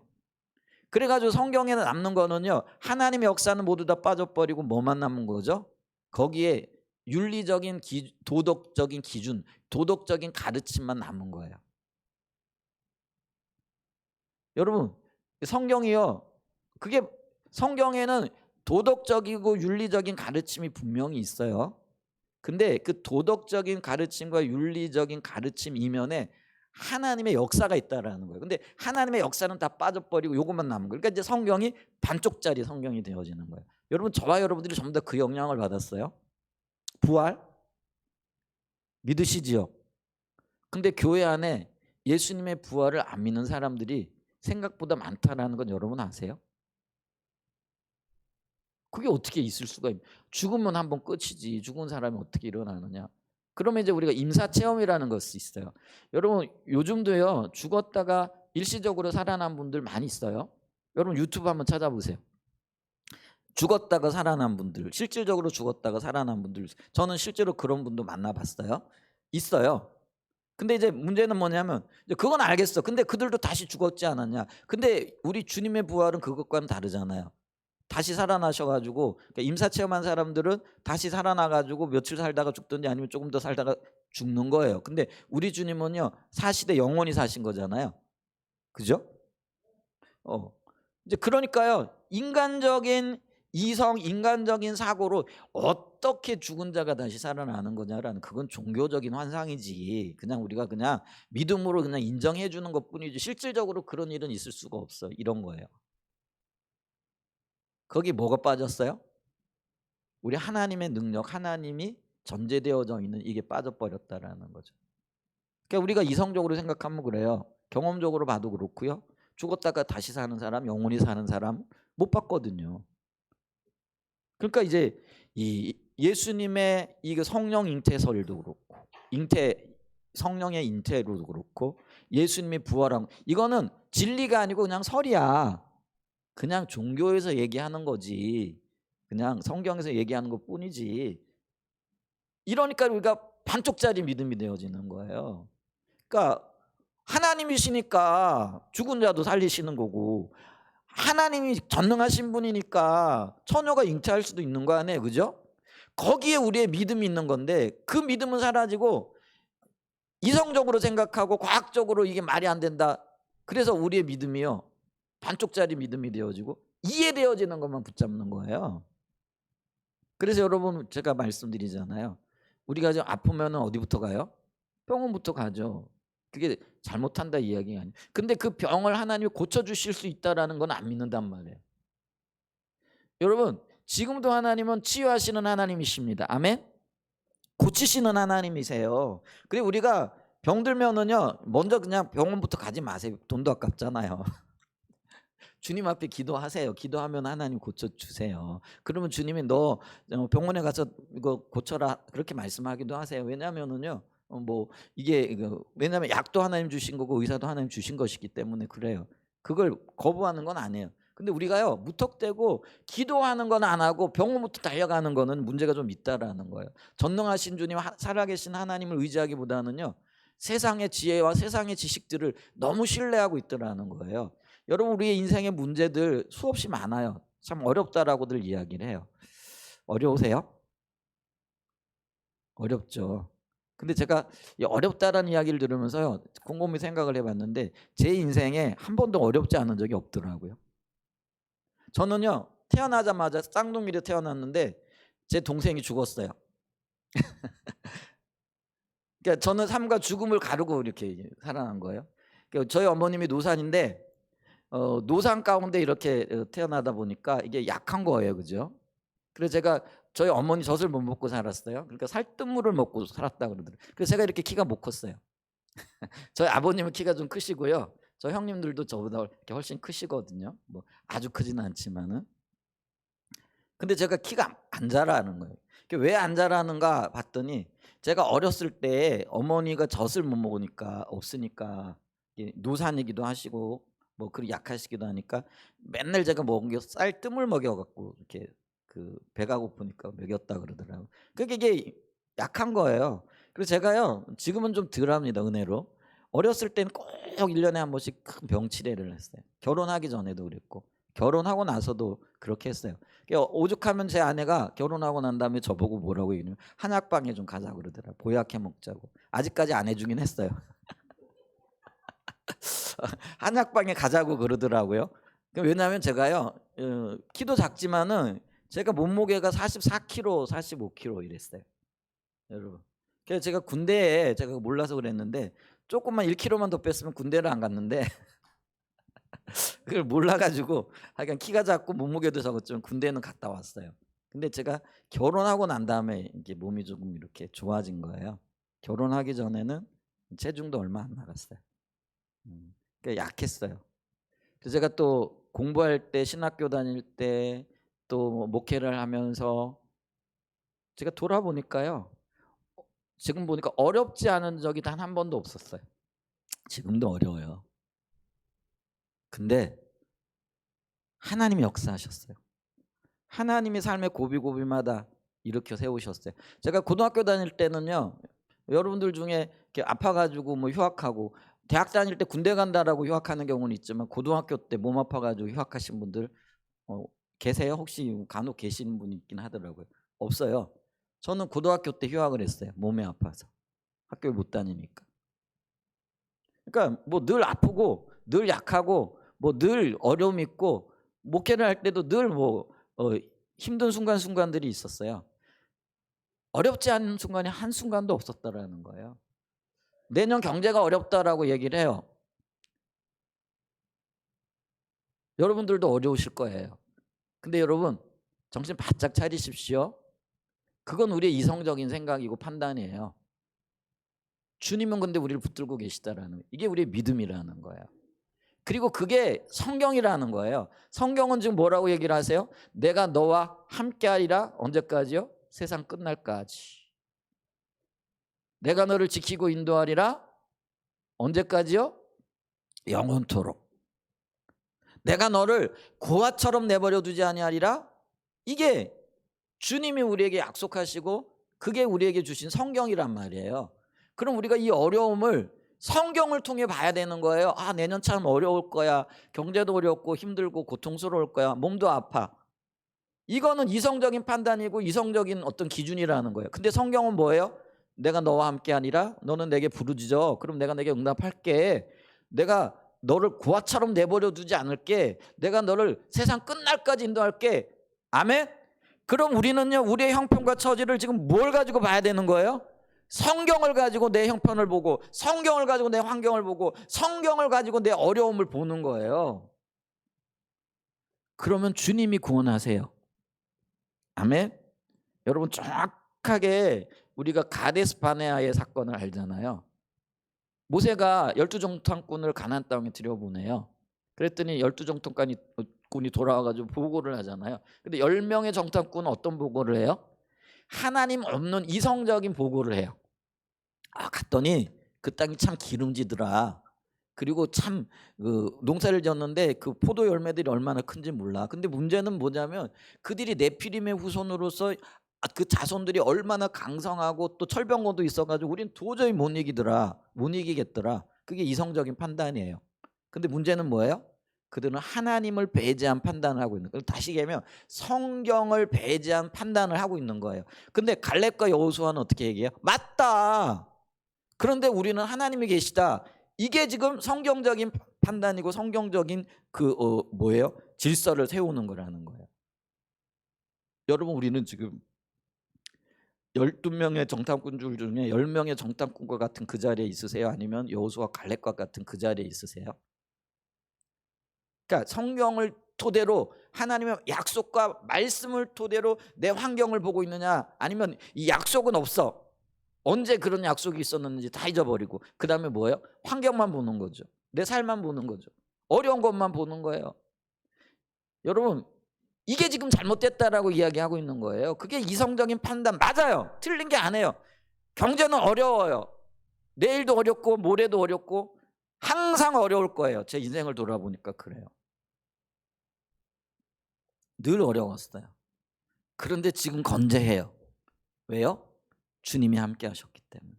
S1: 그래가지고 성경에 남는 거는요, 하나님의 역사는 모두 다 빠져버리고 뭐만 남은 거죠? 거기에 윤리적인 도덕적인 기준, 도덕적인 가르침만 남은 거예요. 여러분, 성경이요, 그게 성경에는 도덕적이고 윤리적인 가르침이 분명히 있어요. 근데 그 도덕적인 가르침과 윤리적인 가르침 이면에 하나님의 역사가 있다라는 거예요. 근데 하나님의 역사는 다 빠져버리고 요것만 남은 거예요. 그러니까 이제 성경이 반쪽짜리 성경이 되어지는 거예요. 여러분, 저와 여러분들이 전부 다 그 영향을 받았어요. 부활 믿으시지요? 근데 교회 안에 예수님의 부활을 안 믿는 사람들이 생각보다 많다라는 건 여러분 아세요? 그게 어떻게 있을 수가 있냐? 죽으면 한번 끝이지. 죽은 사람이 어떻게 일어나느냐? 그러면 이제 우리가 임사체험이라는 것이 있어요. 여러분, 요즘도요, 죽었다가 일시적으로 살아난 분들 많이 있어요. 여러분, 유튜브 한번 찾아보세요. 죽었다가 살아난 분들, 실질적으로 죽었다가 살아난 분들, 저는 실제로 그런 분도 만나봤어요. 있어요. 근데 이제 문제는 뭐냐면, 이제 그건 알겠어. 근데 그들도 다시 죽었지 않았냐? 근데 우리 주님의 부활은 그것과는 다르잖아요. 다시 살아나셔가지고, 그러니까 임사체험한 사람들은 다시 살아나가지고 며칠 살다가 죽든지 아니면 조금 더 살다가 죽는 거예요. 근데 우리 주님은요, 사시되 영원히 사신 거잖아요. 그죠? 이제 그러니까요, 인간적인 이성 인간적인 사고로 어떻게 죽은 자가 다시 살아나는 거냐라는, 그건 종교적인 환상이지, 그냥 우리가 그냥 믿음으로 그냥 인정해 주는 것뿐이지 실질적으로 그런 일은 있을 수가 없어, 이런 거예요. 거기 뭐가 빠졌어요? 우리 하나님의 능력, 하나님이 전제되어져 있는 이게 빠져버렸다라는 거죠. 그러니까 우리가 이성적으로 생각하면 그래요. 경험적으로 봐도 그렇고요. 죽었다가 다시 사는 사람, 영원히 사는 사람 못 봤거든요. 그러니까 이제 이 예수님의 이 성령 잉태설도 그렇고, 성령의 잉태로도 그렇고, 예수님이 부활한, 이거는 진리가 아니고 그냥 설이야. 그냥 종교에서 얘기하는 거지, 그냥 성경에서 얘기하는 것 뿐이지. 이러니까 우리가 반쪽짜리 믿음이 되어지는 거예요. 그러니까 하나님이시니까 죽은 자도 살리시는 거고, 하나님이 전능하신 분이니까 처녀가 잉태할 수도 있는 거 아니에요, 그죠? 거기에 우리의 믿음이 있는 건데, 그 믿음은 사라지고 이성적으로 생각하고 과학적으로 이게 말이 안 된다, 그래서 우리의 믿음이요 반쪽짜리 믿음이 되어지고 이해되어지는 것만 붙잡는 거예요. 그래서 여러분, 제가 말씀드리잖아요, 우리가 좀 아프면 어디부터 가요? 병원부터 가죠. 그게 잘못한다 이야기가 아니에요. 근데 그 병을 하나님이 고쳐주실 수 있다는 건 안 믿는단 말이에요. 여러분, 지금도 하나님은 치유하시는 하나님이십니다. 아멘. 고치시는 하나님이세요. 그리고 우리가 병들면은요 먼저 그냥 병원부터 가지 마세요. 돈도 아깝잖아요. 주님 앞에 기도하세요. 기도하면 하나님 고쳐주세요. 그러면 주님이 너 병원에 가서 이거 고쳐라 그렇게 말씀하기도 하세요. 왜냐하면은요 뭐 이게 왜냐하면 약도 하나님 주신 거고 의사도 하나님 주신 것이기 때문에 그래요. 그걸 거부하는 건 아니에요. 근데 우리가요 무턱대고 기도하는 건 안 하고 병원부터 달려가는 거는 문제가 좀 있다라는 거예요. 전능하신 주님, 살아계신 하나님을 의지하기보다는요 세상의 지혜와 세상의 지식들을 너무 신뢰하고 있더라는 거예요. 여러분, 우리의 인생의 문제들 수없이 많아요. 참 어렵다라고들 이야기를 해요. 어려우세요? 어렵죠. 근데 제가 이 어렵다라는 이야기를 들으면서요 곰곰이 생각을 해봤는데 제 인생에 한 번도 어렵지 않은 적이 없더라고요. 저는요 태어나자마자 쌍둥이로 태어났는데 제 동생이 죽었어요. 그러니까 저는 삶과 죽음을 가르고 이렇게 살아난 거예요. 그러니까 저희 어머님이 노산인데 노산 가운데 이렇게 태어나다 보니까 이게 약한 거예요, 그죠? 그래서 제가 저희 어머니 젖을 못 먹고 살았어요. 그러니까 살뜨물을 먹고 살았다 그러더라고요. 그래서 제가 이렇게 키가 못 컸어요. 저희 아버님은 키가 좀 크시고요. 저 형님들도 저보다 이렇게 훨씬 크시거든요. 뭐 아주 크지는 않지만은. 근데 제가 키가 안 자라는 거예요. 왜 안 자라는가 봤더니 제가 어렸을 때 어머니가 젖을 못 먹으니까 없으니까 노산이기도 하시고 뭐 그리 약하시기도 하니까 맨날 제가 먹은 게 쌀뜨물 먹여갖고 이렇게 그 배가 고프니까 먹였다 그러더라고요. 그게 이게 약한 거예요. 그래서 제가요 지금은 좀 덜합니다, 은혜로. 어렸을 때는 꼭 1년에 한 번씩 큰 병치레를 했어요. 결혼하기 전에도 그랬고 결혼하고 나서도 그렇게 했어요. 오죽하면 제 아내가 결혼하고 난 다음에 저보고 뭐라고 얘기하냐면 한약방에 좀 가자 그러더라고요. 보약해 먹자고. 아직까지 안 해주긴 했어요. 한약방에 가자고 그러더라고요. 왜냐하면 제가요 키도 작지만은 제가 몸무게가 44kg, 45kg 이랬어요, 여러분. 그래서 제가 군대에 제가 몰라서 그랬는데 조금만 1kg만 더 뺐으면 군대를 안 갔는데 그걸 몰라가지고 하여간 키가 작고 몸무게도 적었지만 군대는 갔다 왔어요. 근데 제가 결혼하고 난 다음에 이게 몸이 조금 이렇게 좋아진 거예요. 결혼하기 전에는 체중도 얼마 안 나갔어요. 그러니까 약했어요. 그래서 제가 또 공부할 때 신학교 다닐 때 또 목회를 하면서 제가 돌아보니까요 지금 보니까 어렵지 않은 적이 단 한 번도 없었어요. 지금도 어려워요. 근데 하나님이 역사하셨어요. 하나님이 삶의 고비고비마다 일으켜 세우셨어요. 제가 고등학교 다닐 때는요 여러분들 중에 이렇게 아파가지고 뭐 휴학하고 대학 다닐 때 군대 간다라고 휴학하는 경우는 있지만 고등학교 때 몸 아파가지고 휴학하신 분들 계세요? 혹시 간혹 계시는 분이 있긴 하더라고요. 없어요. 저는 고등학교 때 휴학을 했어요. 몸이 아파서 학교를 못 다니니까. 그러니까 뭐 늘 아프고 늘 약하고 뭐 늘 어려움 있고 목회를 할 때도 늘 뭐 힘든 순간순간들이 있었어요. 어렵지 않은 순간이 한순간도 없었다라는 거예요. 내년 경제가 어렵다라고 얘기를 해요. 여러분들도 어려우실 거예요. 근데 여러분 정신 바짝 차리십시오. 그건 우리의 이성적인 생각이고 판단이에요. 주님은 근데 우리를 붙들고 계시다라는, 이게 우리의 믿음이라는 거예요. 그리고 그게 성경이라는 거예요. 성경은 지금 뭐라고 얘기를 하세요? 내가 너와 함께하리라. 언제까지요? 세상 끝날까지. 내가 너를 지키고 인도하리라. 언제까지요? 영원토록. 내가 너를 고아처럼 내버려 두지 아니하리라. 이게 주님이 우리에게 약속하시고 그게 우리에게 주신 성경이란 말이에요. 그럼 우리가 이 어려움을 성경을 통해 봐야 되는 거예요. 아, 내년 참 어려울 거야. 경제도 어렵고 힘들고 고통스러울 거야. 몸도 아파. 이거는 이성적인 판단이고 이성적인 어떤 기준이라는 거예요. 근데 성경은 뭐예요? 내가 너와 함께 하니라. 너는 내게 부르짖어. 그럼 내가 내게 응답할게. 내가 너를 고아처럼 내버려 두지 않을게. 내가 너를 세상 끝날까지 인도할게. 아멘? 그럼 우리는요, 우리의 형편과 처지를 지금 뭘 가지고 봐야 되는 거예요? 성경을 가지고 내 형편을 보고, 성경을 가지고 내 환경을 보고, 성경을 가지고 내 어려움을 보는 거예요. 그러면 주님이 구원하세요. 아멘? 여러분 정확하게 우리가 가데스 바네아의 사건을 알잖아요. 모세가 12정탐꾼을 가나안 땅에 들여보내요. 그랬더니 12정탐꾼이 돌아와가지고 보고를 하잖아요. 근데 10명의 정탐꾼은 어떤 보고를 해요? 하나님 없는 이성적인 보고를 해요. 아, 갔더니 그 땅이 참 기름지더라. 그리고 참 농사를 지었는데 그 포도 열매들이 얼마나 큰지 몰라. 근데 문제는 뭐냐면 그들이 네피림의 후손으로서 그 자손들이 얼마나 강성하고 또 철병거도 있어가지고 우린 도저히 못 이기겠더라. 그게 이성적인 판단이에요. 근데 문제는 뭐예요? 그들은 하나님을 배제한 판단을 하고 있는 거예요. 다시 얘기하면 성경을 배제한 판단을 하고 있는 거예요. 근데 갈렙과 여호수아는 어떻게 얘기해요? 맞다. 그런데 우리는 하나님이 계시다. 이게 지금 성경적인 판단이고 성경적인 뭐예요? 질서를 세우는 거라는 거예요. 여러분 우리는 지금 12명의 정탐꾼 중에 10명의 정탐꾼과 같은 그 자리에 있으세요? 아니면 여호수아 갈렙과 같은 그 자리에 있으세요? 그러니까 성경을 토대로 하나님의 약속과 말씀을 토대로 내 환경을 보고 있느냐, 아니면 이 약속은 없어. 언제 그런 약속이 있었는지 다 잊어버리고 그 다음에 뭐예요? 환경만 보는 거죠. 내 삶만 보는 거죠. 어려운 것만 보는 거예요. 여러분 이게 지금 잘못됐다라고 이야기하고 있는 거예요. 그게 이성적인 판단 맞아요. 틀린 게 아니에요. 경제는 어려워요. 내일도 어렵고 모레도 어렵고 항상 어려울 거예요. 제 인생을 돌아보니까 그래요. 늘 어려웠어요. 그런데 지금 건재해요. 왜요? 주님이 함께 하셨기 때문에.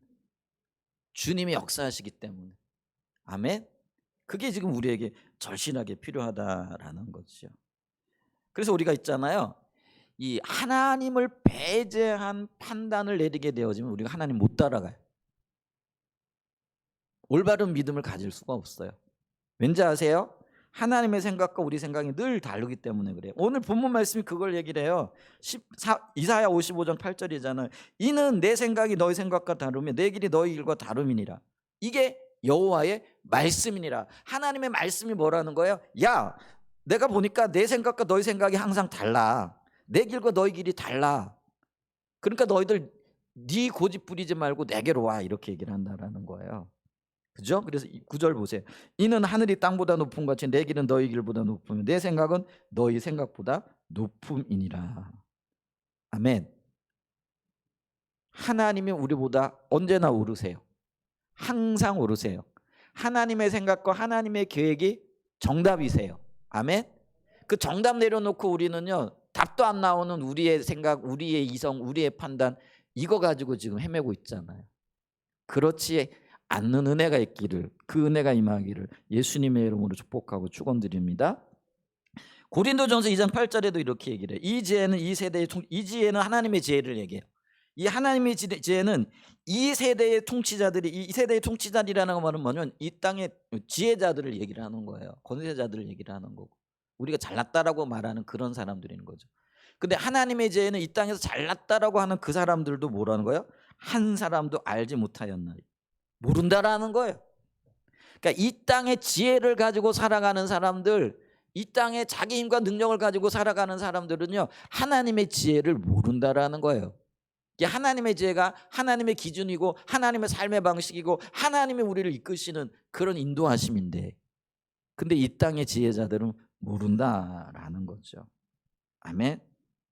S1: 주님이 역사하시기 때문에. 아멘. 그게 지금 우리에게 절실하게 필요하다라는 거죠. 그래서 우리가 있잖아요. 이 하나님을 배제한 판단을 내리게 되어지면 우리가 하나님 못 따라가요. 올바른 믿음을 가질 수가 없어요. 왠지 아세요? 하나님의 생각과 우리 생각이 늘 다르기 때문에 그래요. 오늘 본문 말씀이 그걸 얘기를 해요. 이사야 55장 8절이잖아요. 이는 내 생각이 너희 생각과 다르며 내 길이 너희 길과 다름이니라. 이게 여호와의 말씀이니라. 하나님의 말씀이 뭐라는 거예요? 야, 내가 보니까 내 생각과 너희 생각이 항상 달라. 내 길과 너희 길이 달라. 그러니까 너희들 네 고집 부리지 말고 내게로 와, 이렇게 얘기를 한다라는 거예요. 그죠? 그래서 9절 보세요. 이는 하늘이 땅보다 높음 같이 내 길은 너희 길보다 높으며 내 생각은 너희 생각보다 높음이니라. 아멘. 하나님이 우리보다 언제나 오르세요. 항상 오르세요. 하나님의 생각과 하나님의 계획이 정답이세요. 아멘. 그 정답 내려놓고 우리는요, 답도 안 나오는 우리의 생각, 우리의 이성, 우리의 판단, 이거 가지고 지금 헤매고 있잖아요. 그렇지 않는 은혜가 있기를, 그 은혜가 임하기를 예수님의 이름으로 축복하고 축원드립니다. 고린도전서 2장 8절에도 이렇게 얘기를 해요. 이 지혜는 이 지혜는 하나님의 지혜를 얘기해요. 이 하나님의 지혜는 이 세대의 통치자들이, 이 세대의 통치자들이라는 말은 뭐냐면 이 땅의 지혜자들을 얘기를 하는 거예요. 권세자들을 얘기를 하는 거고, 우리가 잘났다라고 말하는 그런 사람들인 거죠. 근데 하나님의 지혜는 이 땅에서 잘났다라고 하는 그 사람들도 뭐라는 거예요? 한 사람도 알지 못하였나니. 모른다라는 거예요. 그러니까 이 땅의 지혜를 가지고 살아가는 사람들, 이 땅에 자기 힘과 능력을 가지고 살아가는 사람들은요, 하나님의 지혜를 모른다라는 거예요. 이게 하나님의 지혜가 하나님의 기준이고 하나님의 삶의 방식이고 하나님이 우리를 이끄시는 그런 인도하심인데, 근데 이 땅의 지혜자들은 모른다라는 거죠. 아멘.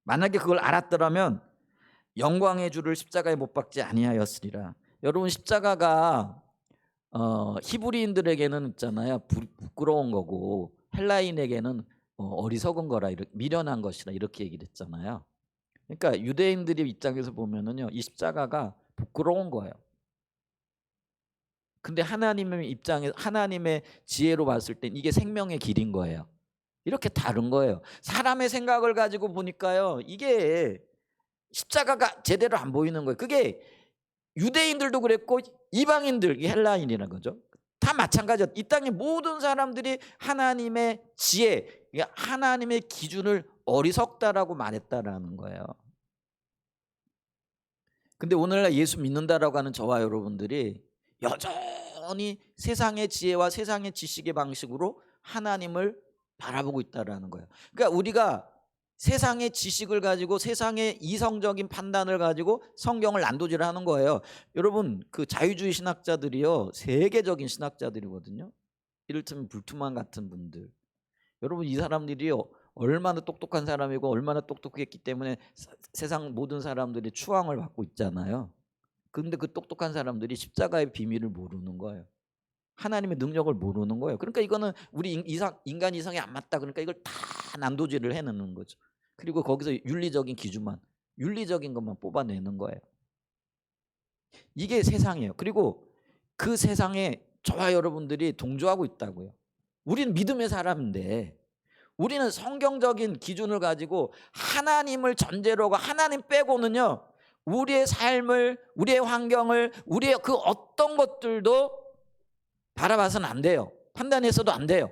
S1: 만약에 그걸 알았더라면 영광의 주를 십자가에 못 박지 아니하였으리라. 여러분, 십자가가 히브리인들에게는 있잖아요, 부끄러운 거고 헬라인에게는 어리석은 거라, 미련한 것이라 이렇게 얘기를 했잖아요. 그러니까 유대인들의 입장에서 보면은요, 이 십자가가 부끄러운 거예요. 근데 하나님의 입장에, 하나님의 지혜로 봤을 땐 이게 생명의 길인 거예요. 이렇게 다른 거예요. 사람의 생각을 가지고 보니까요, 이게 십자가가 제대로 안 보이는 거예요. 그게 유대인들도 그랬고 이방인들, 헬라인이라는 거죠, 다 마찬가지예요. 이 땅의 모든 사람들이 하나님의 지혜, 하나님의 기준을 어리석다라고 말했다라는 거예요. 근데 오늘날 예수 믿는다라고 하는 저와 여러분들이 여전히 세상의 지혜와 세상의 지식의 방식으로 하나님을 바라보고 있다라는 거예요. 그러니까 우리가 세상의 지식을 가지고 세상의 이성적인 판단을 가지고 성경을 난도질을 하는 거예요. 여러분, 그 자유주의 신학자들이요, 세계적인 신학자들이거든요. 이를테면 불투만 같은 분들. 여러분, 이 사람들이요, 얼마나 똑똑한 사람이고 얼마나 똑똑했기 때문에 세상 모든 사람들이 추앙을 받고 있잖아요. 그런데 그 똑똑한 사람들이 십자가의 비밀을 모르는 거예요. 하나님의 능력을 모르는 거예요. 그러니까 이거는 우리 인간 이성에 안 맞다, 그러니까 이걸 다 난도질을 해내는 거죠. 그리고 거기서 윤리적인 것만 뽑아내는 거예요. 이게 세상이에요. 그리고 그 세상에 저와 여러분들이 동조하고 있다고요. 우리는 믿음의 사람인데, 우리는 성경적인 기준을 가지고 하나님을 전제로 하고 하나님 빼고는요, 우리의 삶을, 우리의 환경을, 우리의 그 어떤 것들도 바라봐서는 안 돼요. 판단해서도 안 돼요.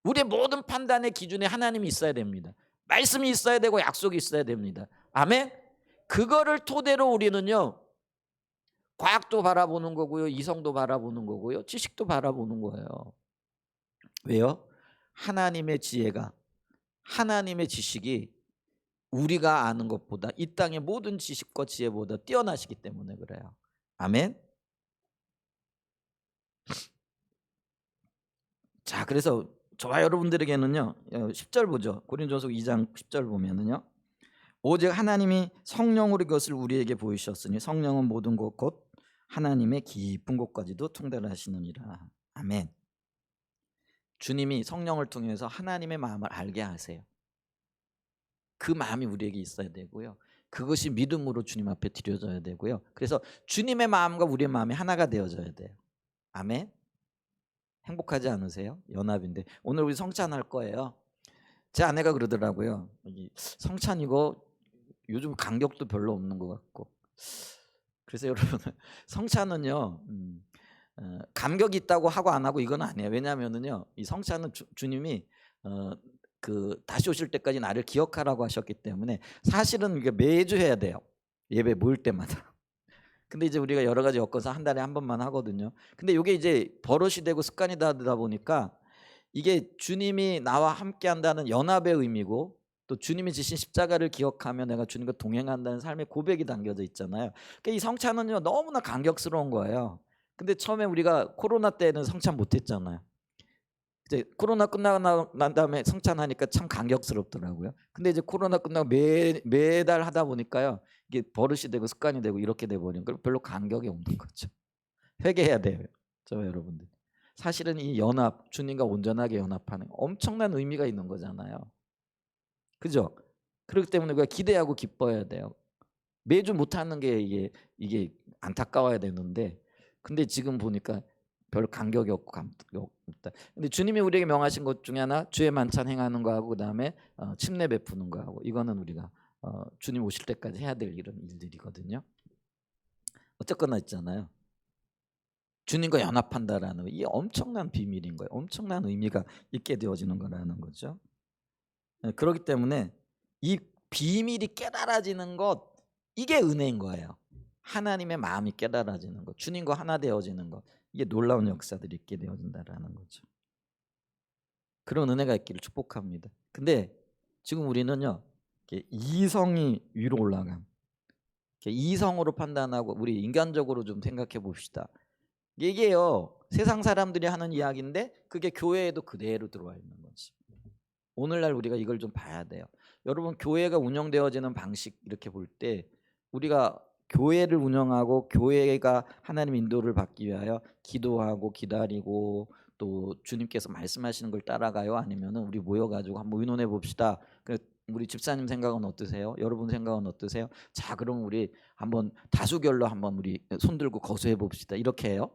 S1: 우리의 모든 판단의 기준에 하나님이 있어야 됩니다. 말씀이 있어야 되고 약속이 있어야 됩니다. 아멘. 그거를 토대로 우리는요, 과학도 바라보는 거고요, 이성도 바라보는 거고요, 지식도 바라보는 거예요. 왜요? 하나님의 지혜가, 하나님의 지식이 우리가 아는 것보다, 이 땅의 모든 지식과 지혜보다 뛰어나시기 때문에 그래요. 아멘. 자, 그래서 저와 여러분들에게는요, 10절 보죠. 고린도전서 2장 10절 보면은요, 오직 하나님이 성령으로 이것을 우리에게 보이셨으니 성령은 모든 것 곧 하나님의 깊은 곳까지도 통달하시느니라. 아멘. 주님이 성령을 통해서 하나님의 마음을 알게 하세요. 그 마음이 우리에게 있어야 되고요, 그것이 믿음으로 주님 앞에 드려져야 되고요, 그래서 주님의 마음과 우리의 마음이 하나가 되어져야 돼요. 아멘. 행복하지 않으세요? 연합인데 오늘 우리 성찬할 거예요. 제 아내가 그러더라고요, 성찬이고 요즘 간격도 별로 없는 것 같고. 그래서 여러분, 성찬은요, 감격이 있다고 하고 안 하고 이건 아니에요. 왜냐하면은요, 이 성찬은 주님이 그 다시 오실 때까지 나를 기억하라고 하셨기 때문에 사실은 이게 매주 해야 돼요. 예배 모일 때마다. 근데 이제 우리가 여러 가지 엮어서 한 달에 한 번만 하거든요. 근데 이게 이제 버릇이 되고 습관이 되다 보니까 이게 주님이 나와 함께 한다는 연합의 의미고, 또 주님이 지신 십자가를 기억하며 내가 주님과 동행한다는 삶의 고백이 담겨져 있잖아요. 그러니까 이 성찬은요, 너무나 감격스러운 거예요. 근데 처음에 우리가 코로나 때는 성찬 못 했잖아요. 이제 코로나 끝나고 난 다음에 성찬하니까 참 감격스럽더라고요. 근데 이제 코로나 끝나고 매달 하다 보니까요, 이게 버릇이 되고 습관이 되고 이렇게 돼 버린 걸 별로 감격이 없는 거죠. 회개해야 돼요, 저 여러분들. 사실은 이 연합, 주님과 온전하게 연합하는 엄청난 의미가 있는 거잖아요. 그죠? 그렇기 때문에 우리가 기대하고 기뻐해야 돼요. 매주 못하는 게 이게 안타까워야 되는데, 근데 지금 보니까 별 간격이 없고 감격이 없다. 근데 주님이 우리에게 명하신 것 중에 하나, 주의 만찬 행하는 거하고 그다음에 침례 베푸는 거하고, 이거는 우리가 주님 오실 때까지 해야 될 이런 일들이거든요. 어쨌거나 있잖아요, 주님과 연합한다라는 이 엄청난 비밀인 거예요. 엄청난 의미가 있게 되어지는 거라는 거죠. 그렇기 때문에 이 비밀이 깨달아지는 것, 이게 은혜인 거예요. 하나님의 마음이 깨달아지는 것, 주님과 하나 되어지는 것, 이게 놀라운 역사들이 있게 되어진다라는 거죠. 그런 은혜가 있기를 축복합니다. 근데 지금 우리는요, 이렇게 이성이 위로 올라감, 이렇게 이성으로 판단하고 우리 인간적으로 좀 생각해 봅시다. 이게요, 세상 사람들이 하는 이야기인데 그게 교회에도 그대로 들어와 있는 거지. 오늘날 우리가 이걸 좀 봐야 돼요. 여러분, 교회가 운영되어지는 방식 이렇게 볼 때 우리가 교회를 운영하고 교회가 하나님 인도를 받기 위하여 기도하고 기다리고 또 주님께서 말씀하시는 걸 따라가요? 아니면은 우리 모여가지고 한번 의논해 봅시다. 우리 집사님 생각은 어떠세요? 여러분 생각은 어떠세요? 자, 그럼 우리 한번 다수결로 한번 우리 손 들고 거수해 봅시다. 이렇게 해요?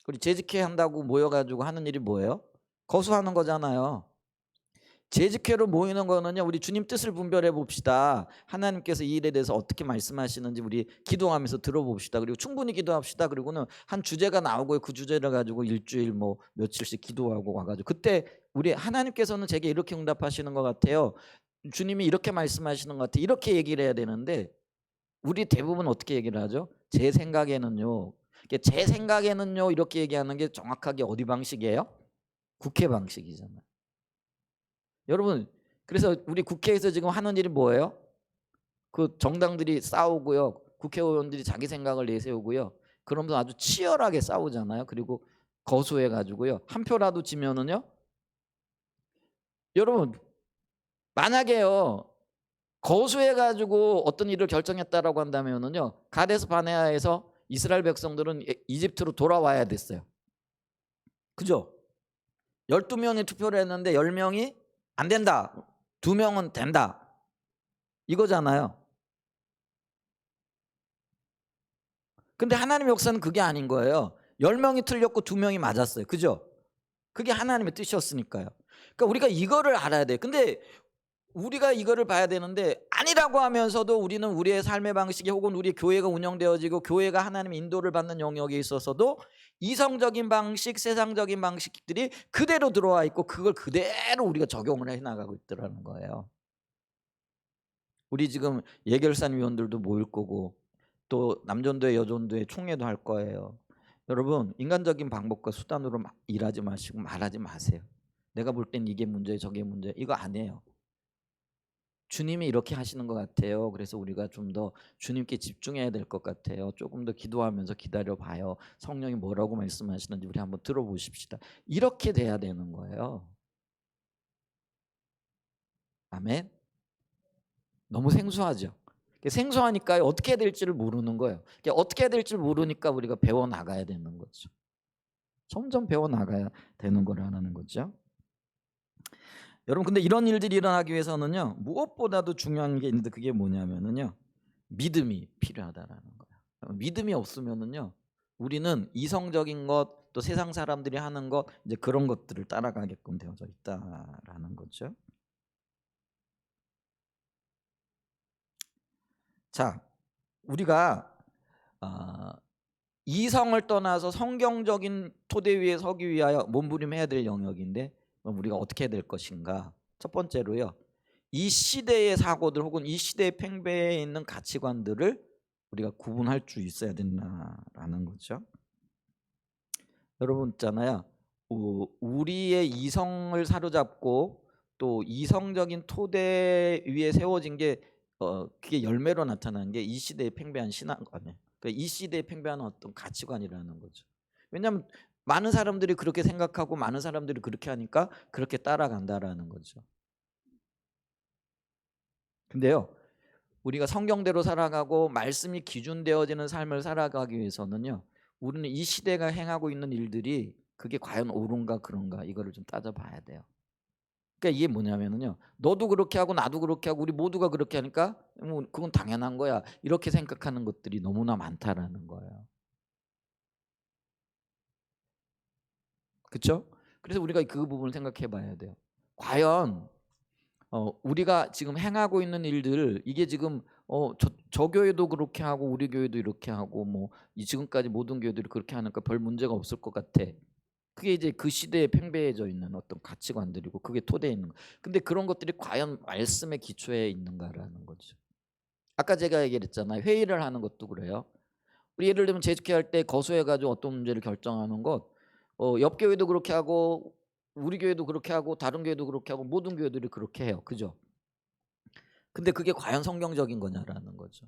S1: 우리 재직회 한다고 모여가지고 하는 일이 뭐예요? 거수하는 거잖아요. 재직회로 모이는 거는요, 우리 주님 뜻을 분별해 봅시다. 하나님께서 이 일에 대해서 어떻게 말씀하시는지 우리 기도하면서 들어봅시다. 그리고 충분히 기도합시다. 그리고는 한 주제가 나오고 그 주제를 가지고 일주일 뭐 며칠씩 기도하고 와가지고 그때 우리 하나님께서는 제게 이렇게 응답하시는 것 같아요. 주님이 이렇게 말씀하시는 것 같아요. 이렇게 얘기를 해야 되는데 우리 대부분 어떻게 얘기를 하죠? 제 생각에는요. 제 생각에는요 이렇게 얘기하는 게 정확하게 어디 방식이에요? 국회 방식이잖아요. 여러분, 그래서 우리 국회에서 지금 하는 일이 뭐예요? 그 정당들이 싸우고요, 국회의원들이 자기 생각을 내세우고요, 그러면서 아주 치열하게 싸우잖아요. 그리고 거수해 가지고요, 한 표라도 지면은요, 여러분 만약에요 거수해 가지고 어떤 일을 결정했다라고 한다면은요, 가데스 바네아에서 이스라엘 백성들은 이집트로 돌아와야 됐어요. 그죠? 12명이 투표를 했는데 10명이 안 된다, 2명은 된다, 이거잖아요. 근데 하나님의 역사는 그게 아닌 거예요. 10명이 틀렸고 2명이 맞았어요. 그죠? 그게 하나님의 뜻이었으니까요. 그러니까 우리가 이거를 알아야 돼요. 근데 우리가 이거를 봐야 되는데 아니라고 하면서도 우리는 우리의 삶의 방식이 혹은 우리 교회가 운영되어지고 교회가 하나님의 인도를 받는 영역에 있어서도 이성적인 방식, 세상적인 방식들이 그대로 들어와 있고 그걸 그대로 우리가 적용을 해나가고 있더라는 거예요. 우리 지금 예결산 위원들도 모일 거고 또 남전도회 여전도회 총회도 할 거예요. 여러분, 인간적인 방법과 수단으로 일하지 마시고 말하지 마세요. 내가 볼 땐 이게 문제 저게 문제, 이거 아니에요. 주님이 이렇게 하시는 것 같아요. 그래서 우리가 좀 더 주님께 집중해야 될 것 같아요. 조금 더 기도하면서 기다려봐요. 성령이 뭐라고 말씀하시는지 우리 한번 들어보십시다. 이렇게 돼야 되는 거예요. 아멘. 너무 생소하죠. 생소하니까 어떻게 해야 될지를 모르는 거예요. 어떻게 해야 될지를 모르니까 우리가 배워나가야 되는 거죠. 점점 배워나가야 되는 거라는 거죠. 여러분, 근데 이런 일들이 일어나기 위해서는요, 무엇보다도 중요한 게 있는데 그게 뭐냐면은요, 믿음이 필요하다라는 거예요. 믿음이 없으면은요, 우리는 이성적인 것, 또 세상 사람들이 하는 것, 이제 그런 것들을 따라가게끔 되어져 있다라는 거죠. 자, 우리가 이성을 떠나서 성경적인 토대 위에 서기 위하여 몸부림해야 될 영역인데 그럼 우리가 어떻게 해야 될 것인가? 첫 번째로요, 이 시대의 사고들 혹은 이 시대의 팽배해 있는 가치관들을 우리가 구분할 수 있어야 된다라는 거죠. 여러분 있잖아요, 우리의 이성을 사로잡고 또 이성적인 토대 위에 세워진 게 그게 열매로 나타나는 게 이 시대의 팽배한 신앙관이에요. 그러니까 이 시대의 팽배한 어떤 가치관이라는 거죠. 왜냐하면 많은 사람들이 그렇게 생각하고 많은 사람들이 그렇게 하니까 그렇게 따라간다라는 거죠. 근데요, 우리가 성경대로 살아가고 말씀이 기준되어지는 삶을 살아가기 위해서는요, 우리는 이 시대가 행하고 있는 일들이 그게 과연 옳은가 그런가 이거를 좀 따져봐야 돼요. 그러니까 이게 뭐냐면요, 너도 그렇게 하고 나도 그렇게 하고 우리 모두가 그렇게 하니까 뭐 그건 당연한 거야, 이렇게 생각하는 것들이 너무나 많다라는 거예요. 그렇죠? 그래서 우리가 그 부분을 생각해 봐야 돼요. 과연 우리가 지금 행하고 있는 일들, 이게 지금 저 교회도 그렇게 하고 우리 교회도 이렇게 하고 뭐 지금까지 모든 교회들이 그렇게 하니까 별 문제가 없을 것 같아. 그게 이제 그 시대에 팽배해져 있는 어떤 가치관들이고 그게 토대에 있는 거. 근데 그런 것들이 과연 말씀의 기초에 있는가라는 거죠. 아까 제가 얘기했잖아요. 회의를 하는 것도 그래요. 우리 예를 들면 재직회할 때 거수해 가지고 어떤 문제를 결정하는 것, 옆 교회도 그렇게 하고 우리 교회도 그렇게 하고 다른 교회도 그렇게 하고 모든 교회들이 그렇게 해요. 그죠? 근데 그게 과연 성경적인 거냐라는 거죠.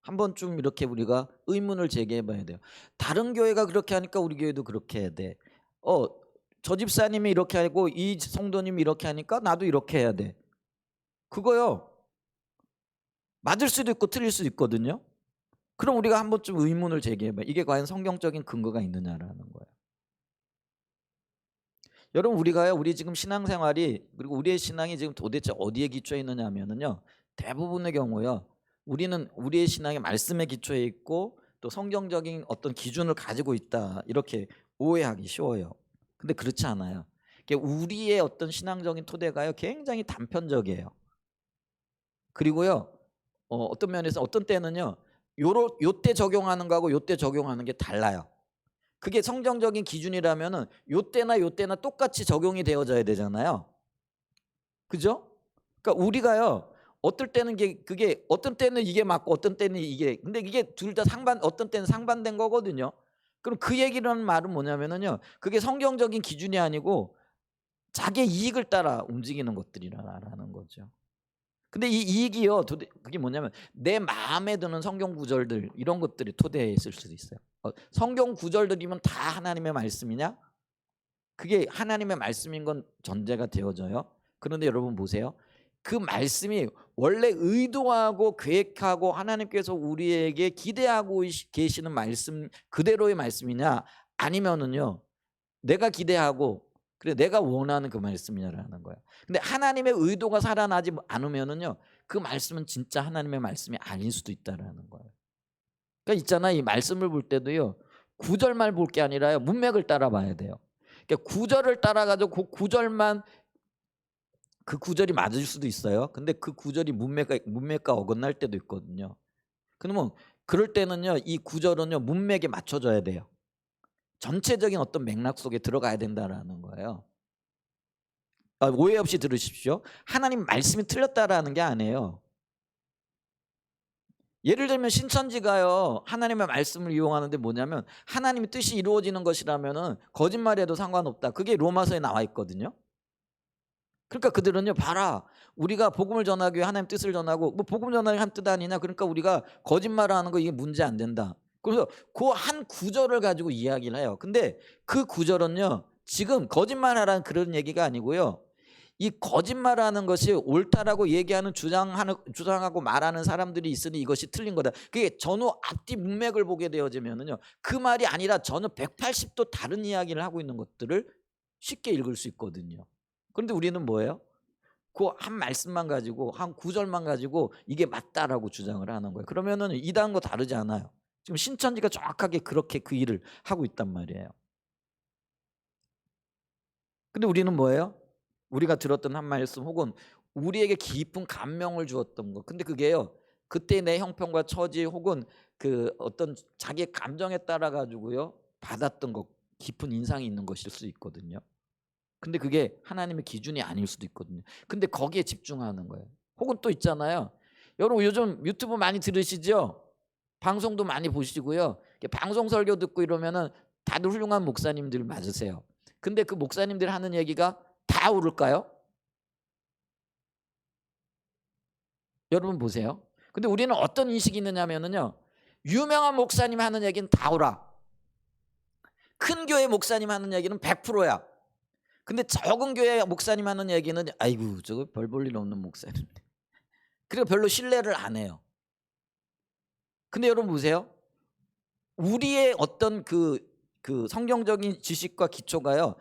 S1: 한 번쯤 이렇게 우리가 의문을 제기해 봐야 돼요. 다른 교회가 그렇게 하니까 우리 교회도 그렇게 해야 돼. 어, 저 집사님이 이렇게 하고 이 성도님이 이렇게 하니까 나도 이렇게 해야 돼. 그거요. 맞을 수도 있고 틀릴 수도 있거든요. 그럼 우리가 한 번쯤 의문을 제기해 봐요. 이게 과연 성경적인 근거가 있느냐라는 거예요. 여러분 우리가요. 우리 지금 신앙생활이 그리고 우리의 신앙이 지금 도대체 어디에 기초해 있느냐 하면은요. 대부분의 경우요. 우리는 우리의 신앙이 말씀에 기초해 있고 또 성경적인 어떤 기준을 가지고 있다. 이렇게 오해하기 쉬워요. 근데 그렇지 않아요. 우리의 어떤 신앙적인 토대가요. 굉장히 단편적이에요. 그리고요. 어떤 면에서 어떤 때는요. 요때 적용하는 거하고 요때 적용하는 게 달라요. 그게 성경적인 기준이라면은 요때나 요때나 똑같이 적용이 되어져야 되잖아요. 그죠? 그러니까 우리가요. 어떨 때는 그게 어떤 때는 이게 맞고 어떤 때는 이게 근데 이게 둘 다 어떤 때는 상반된 거거든요. 그럼 그 얘기라는 말은 뭐냐면은요. 그게 성경적인 기준이 아니고 자기의 이익을 따라 움직이는 것들이라는 거죠. 근데 이 이익이요. 그게 뭐냐면 내 마음에 드는 성경 구절들 이런 것들이 토대에 있을 수도 있어요. 성경 구절들이면 다 하나님의 말씀이냐? 그게 하나님의 말씀인 건 전제가 되어져요. 그런데 여러분 보세요. 그 말씀이 원래 의도하고 계획하고 하나님께서 우리에게 기대하고 계시는 말씀 그대로의 말씀이냐 아니면은요. 내가 기대하고 그래 내가 원하는 그 말씀이냐라는 거예요. 근데 하나님의 의도가 살아나지 않으면은요. 그 말씀은 진짜 하나님의 말씀이 아닐 수도 있다라는 거예요. 그러니까 있잖아 이 말씀을 볼 때도요. 구절만 볼 게 아니라요. 문맥을 따라 봐야 돼요. 그러니까 구절을 따라 가지고 그 구절만 그 구절이 맞을 수도 있어요. 근데 그 구절이 문맥과 어긋날 때도 있거든요. 그러면 그럴 때는요. 이 구절은요. 문맥에 맞춰져야 돼요. 전체적인 어떤 맥락 속에 들어가야 된다라는 거예요. 오해 없이 들으십시오. 하나님 말씀이 틀렸다라는 게 아니에요. 예를 들면 신천지가요. 하나님의 말씀을 이용하는데 뭐냐면 하나님의 뜻이 이루어지는 것이라면은 거짓말해도 상관없다. 그게 로마서에 나와 있거든요. 그러니까 그들은요. 봐라. 우리가 복음을 전하기 위해 하나님 뜻을 전하고 뭐 복음 전하기 한 뜻 아니냐. 그러니까 우리가 거짓말을 하는 거 이게 문제 안 된다. 그래서 그 한 구절을 가지고 이야기를 해요. 근데 그 구절은요. 지금 거짓말하라는 그런 얘기가 아니고요. 이 거짓말하는 것이 옳다라고 얘기하는 주장하고 말하는 사람들이 있으니 이것이 틀린 거다. 그게 전후 앞뒤 문맥을 보게 되어지면은요. 그 말이 아니라 전후 180도 다른 이야기를 하고 있는 것들을 쉽게 읽을 수 있거든요. 그런데 우리는 뭐예요? 그 한 말씀만 가지고 한 구절만 가지고 이게 맞다라고 주장을 하는 거예요. 그러면은 이단과 다르지 않아요. 지금 신천지가 정확하게 그렇게 그 일을 하고 있단 말이에요. 근데 우리는 뭐예요? 우리가 들었던 한 말씀 혹은 우리에게 깊은 감명을 주었던 것. 근데 그게요. 그때 내 형편과 처지 혹은 그 어떤 자기의 감정에 따라 가지고요. 받았던 것 깊은 인상이 있는 것일 수 있거든요. 근데 그게 하나님의 기준이 아닐 수도 있거든요. 근데 거기에 집중하는 거예요. 혹은 또 있잖아요. 여러분 요즘 유튜브 많이 들으시죠? 방송도 많이 보시고요. 방송 설교 듣고 이러면은 다들 훌륭한 목사님들 맞으세요. 근데 그 목사님들 하는 얘기가 다 옳을까요? 여러분 보세요. 근데 우리는 어떤 인식이 있느냐면은요. 유명한 목사님 하는 얘기는 다 옳아. 큰 교회 목사님 하는 얘기는 100%야. 근데 적은 교회 목사님 하는 얘기는 아이고 저거 별 볼 일 없는 목사님. 그리고 별로 신뢰를 안 해요. 근데 여러분 보세요. 우리의 어떤 그 성경적인 지식과 기초가요.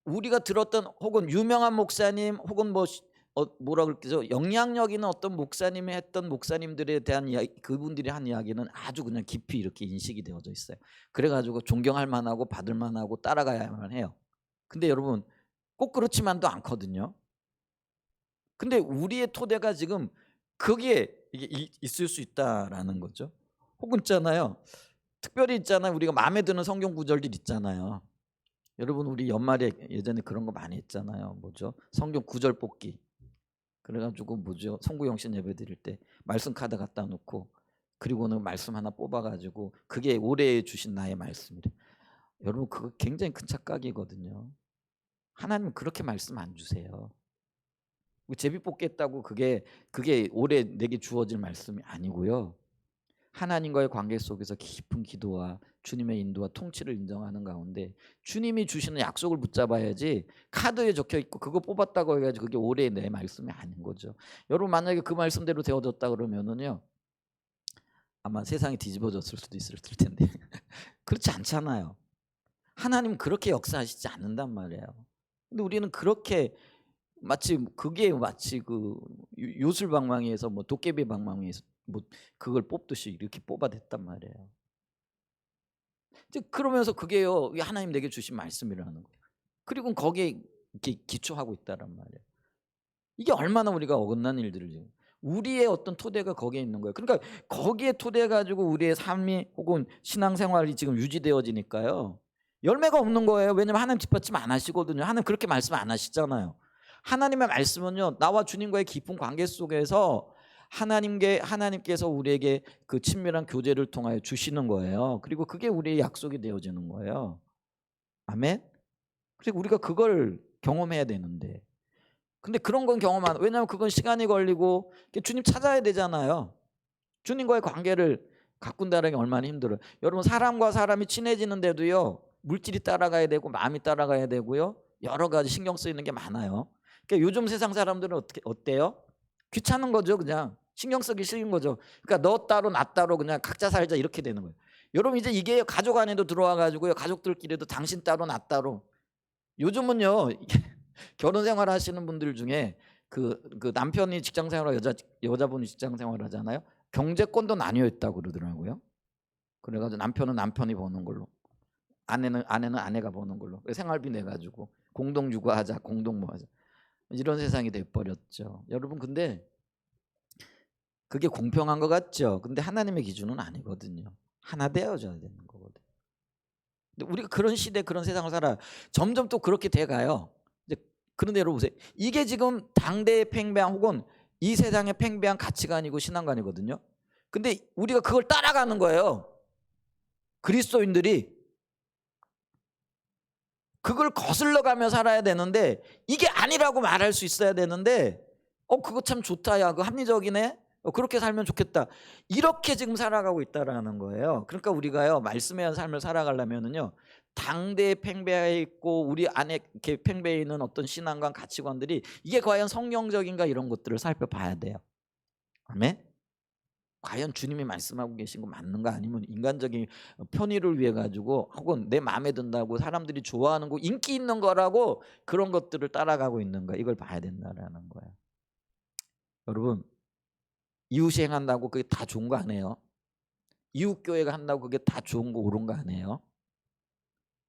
S1: 우리가 들었던 혹은 유명한 목사님 혹은 뭐라 그럴게요. 영향력 있는 어떤 목사님이 했던 목사님들에 대한 이야기, 그분들이 한 이야기는 아주 그냥 깊이 이렇게 인식이 되어져 있어요. 그래가지고 존경할 만하고 받을 만하고 따라가야만 해요. 근데 여러분 꼭 그렇지만도 않거든요. 근데 우리의 토대가 지금 거기에 이게 있을 수 있다라는 거죠. 혹은 있잖아요. 특별히 있잖아요. 우리가 마음에 드는 성경 구절들 있잖아요. 여러분 우리 연말에 예전에 그런 거 많이 했잖아요. 뭐죠? 성경 구절 뽑기. 그래가지고 뭐죠? 송구영신 예배 드릴 때 말씀 카드 갖다 놓고 그리고는 말씀 하나 뽑아가지고 그게 올해 주신 나의 말씀이래. 여러분 그거 굉장히 큰 착각이거든요. 하나님 그렇게 말씀 안 주세요. 제비 뽑겠다고 그게 올해 내게 주어질 말씀이 아니고요. 하나님과의 관계 속에서 깊은 기도와 주님의 인도와 통치를 인정하는 가운데 주님이 주시는 약속을 붙잡아야지 카드에 적혀 있고 그거 뽑았다고 해가지고 그게 올해 내 말씀이 아닌 거죠. 여러분 만약에 그 말씀대로 되어졌다 그러면은요 아마 세상이 뒤집어졌을 수도 있을 텐데 그렇지 않잖아요. 하나님은 그렇게 역사하시지 않는단 말이에요. 근데 우리는 그렇게 마치 그게 마치 그 요술방망이에서 뭐 도깨비 방망이에서 뭐 그걸 뽑듯이 이렇게 뽑아댔단 말이에요. 그러면서 그게요 하나님 내게 주신 말씀이라는 거예요. 그리고 거기에 이렇게 기초하고 있다란 말이에요. 이게 얼마나 우리가 어긋난 일들을 지금 우리의 어떤 토대가 거기에 있는 거예요. 그러니까 거기에 토대 가지고 우리의 삶이 혹은 신앙생활이 지금 유지되어지니까요 열매가 없는 거예요. 왜냐하면 하나님 뒷받침 안 하시거든요. 하나님 그렇게 말씀 안 하시잖아요. 하나님의 말씀은요 나와 주님과의 깊은 관계 속에서 하나님께서 우리에게 그 친밀한 교제를 통하여 주시는 거예요. 그리고 그게 우리의 약속이 되어지는 거예요. 아멘. 그리고 우리가 그걸 경험해야 되는데 근데 그런 건 경험 안 왜냐하면 그건 시간이 걸리고 주님 찾아야 되잖아요. 주님과의 관계를 가꾼다는 게 얼마나 힘들어요. 여러분 사람과 사람이 친해지는데도요 물질이 따라가야 되고 마음이 따라가야 되고요 여러 가지 신경 쓰이는 게 많아요. 그러니까 요즘 세상 사람들은 어때요? 귀찮은 거죠. 그냥 신경 쓰기 싫은 거죠. 그러니까 너 따로 나 따로 그냥 각자 살자 이렇게 되는 거예요. 여러분 이제 이게 가족 안에도 들어와 가지고요 가족들끼리도 당신 따로 나 따로 요즘은요 결혼 생활 하시는 분들 중에 그 남편이 직장 생활하고 여자분이 직장 생활을 하잖아요. 경제권도 나뉘어 있다고 그러더라고요. 그래가지고 남편은 남편이 버는 걸로, 아내는 아내가 버는 걸로 생활비 내 가지고 공동 육아하자, 공동 뭐 하자 이런 세상이 돼 버렸죠. 여러분 근데 그게 공평한 것 같죠. 근데 하나님의 기준은 아니거든요. 하나 되어져야 되는 거거든요. 근데 우리가 그런 시대 그런 세상을 살아요. 점점 또 그렇게 돼가요. 이제 그런데 여러분 보세요. 이게 지금 당대의 팽배한 혹은 이 세상의 팽배한 가치관이고 신앙관이거든요. 근데 우리가 그걸 따라가는 거예요. 그리스도인들이 그걸 거슬러 가며 살아야 되는데 이게 아니라고 말할 수 있어야 되는데 그거 참 좋다 야 그거 합리적이네 그렇게 살면 좋겠다 이렇게 지금 살아가고 있다라는 거예요. 그러니까 우리가요 말씀에 의한 삶을 살아가려면은요 당대에 팽배해 있고 우리 안에 이렇게 팽배해 있는 어떤 신앙관 가치관들이 이게 과연 성경적인가 이런 것들을 살펴봐야 돼요. 아멘. 과연 주님이 말씀하고 계신 거 맞는가 아니면 인간적인 편의를 위해 가지고 혹은 내 마음에 든다고 사람들이 좋아하는 거 인기 있는 거라고 그런 것들을 따라가고 있는가 이걸 봐야 된다라는 거예요. 여러분 이웃이 행한다고 그게 다 좋은 거 아니에요. 이웃교회가 한다고 그게 다 좋은 거 옳은 거 아니에요.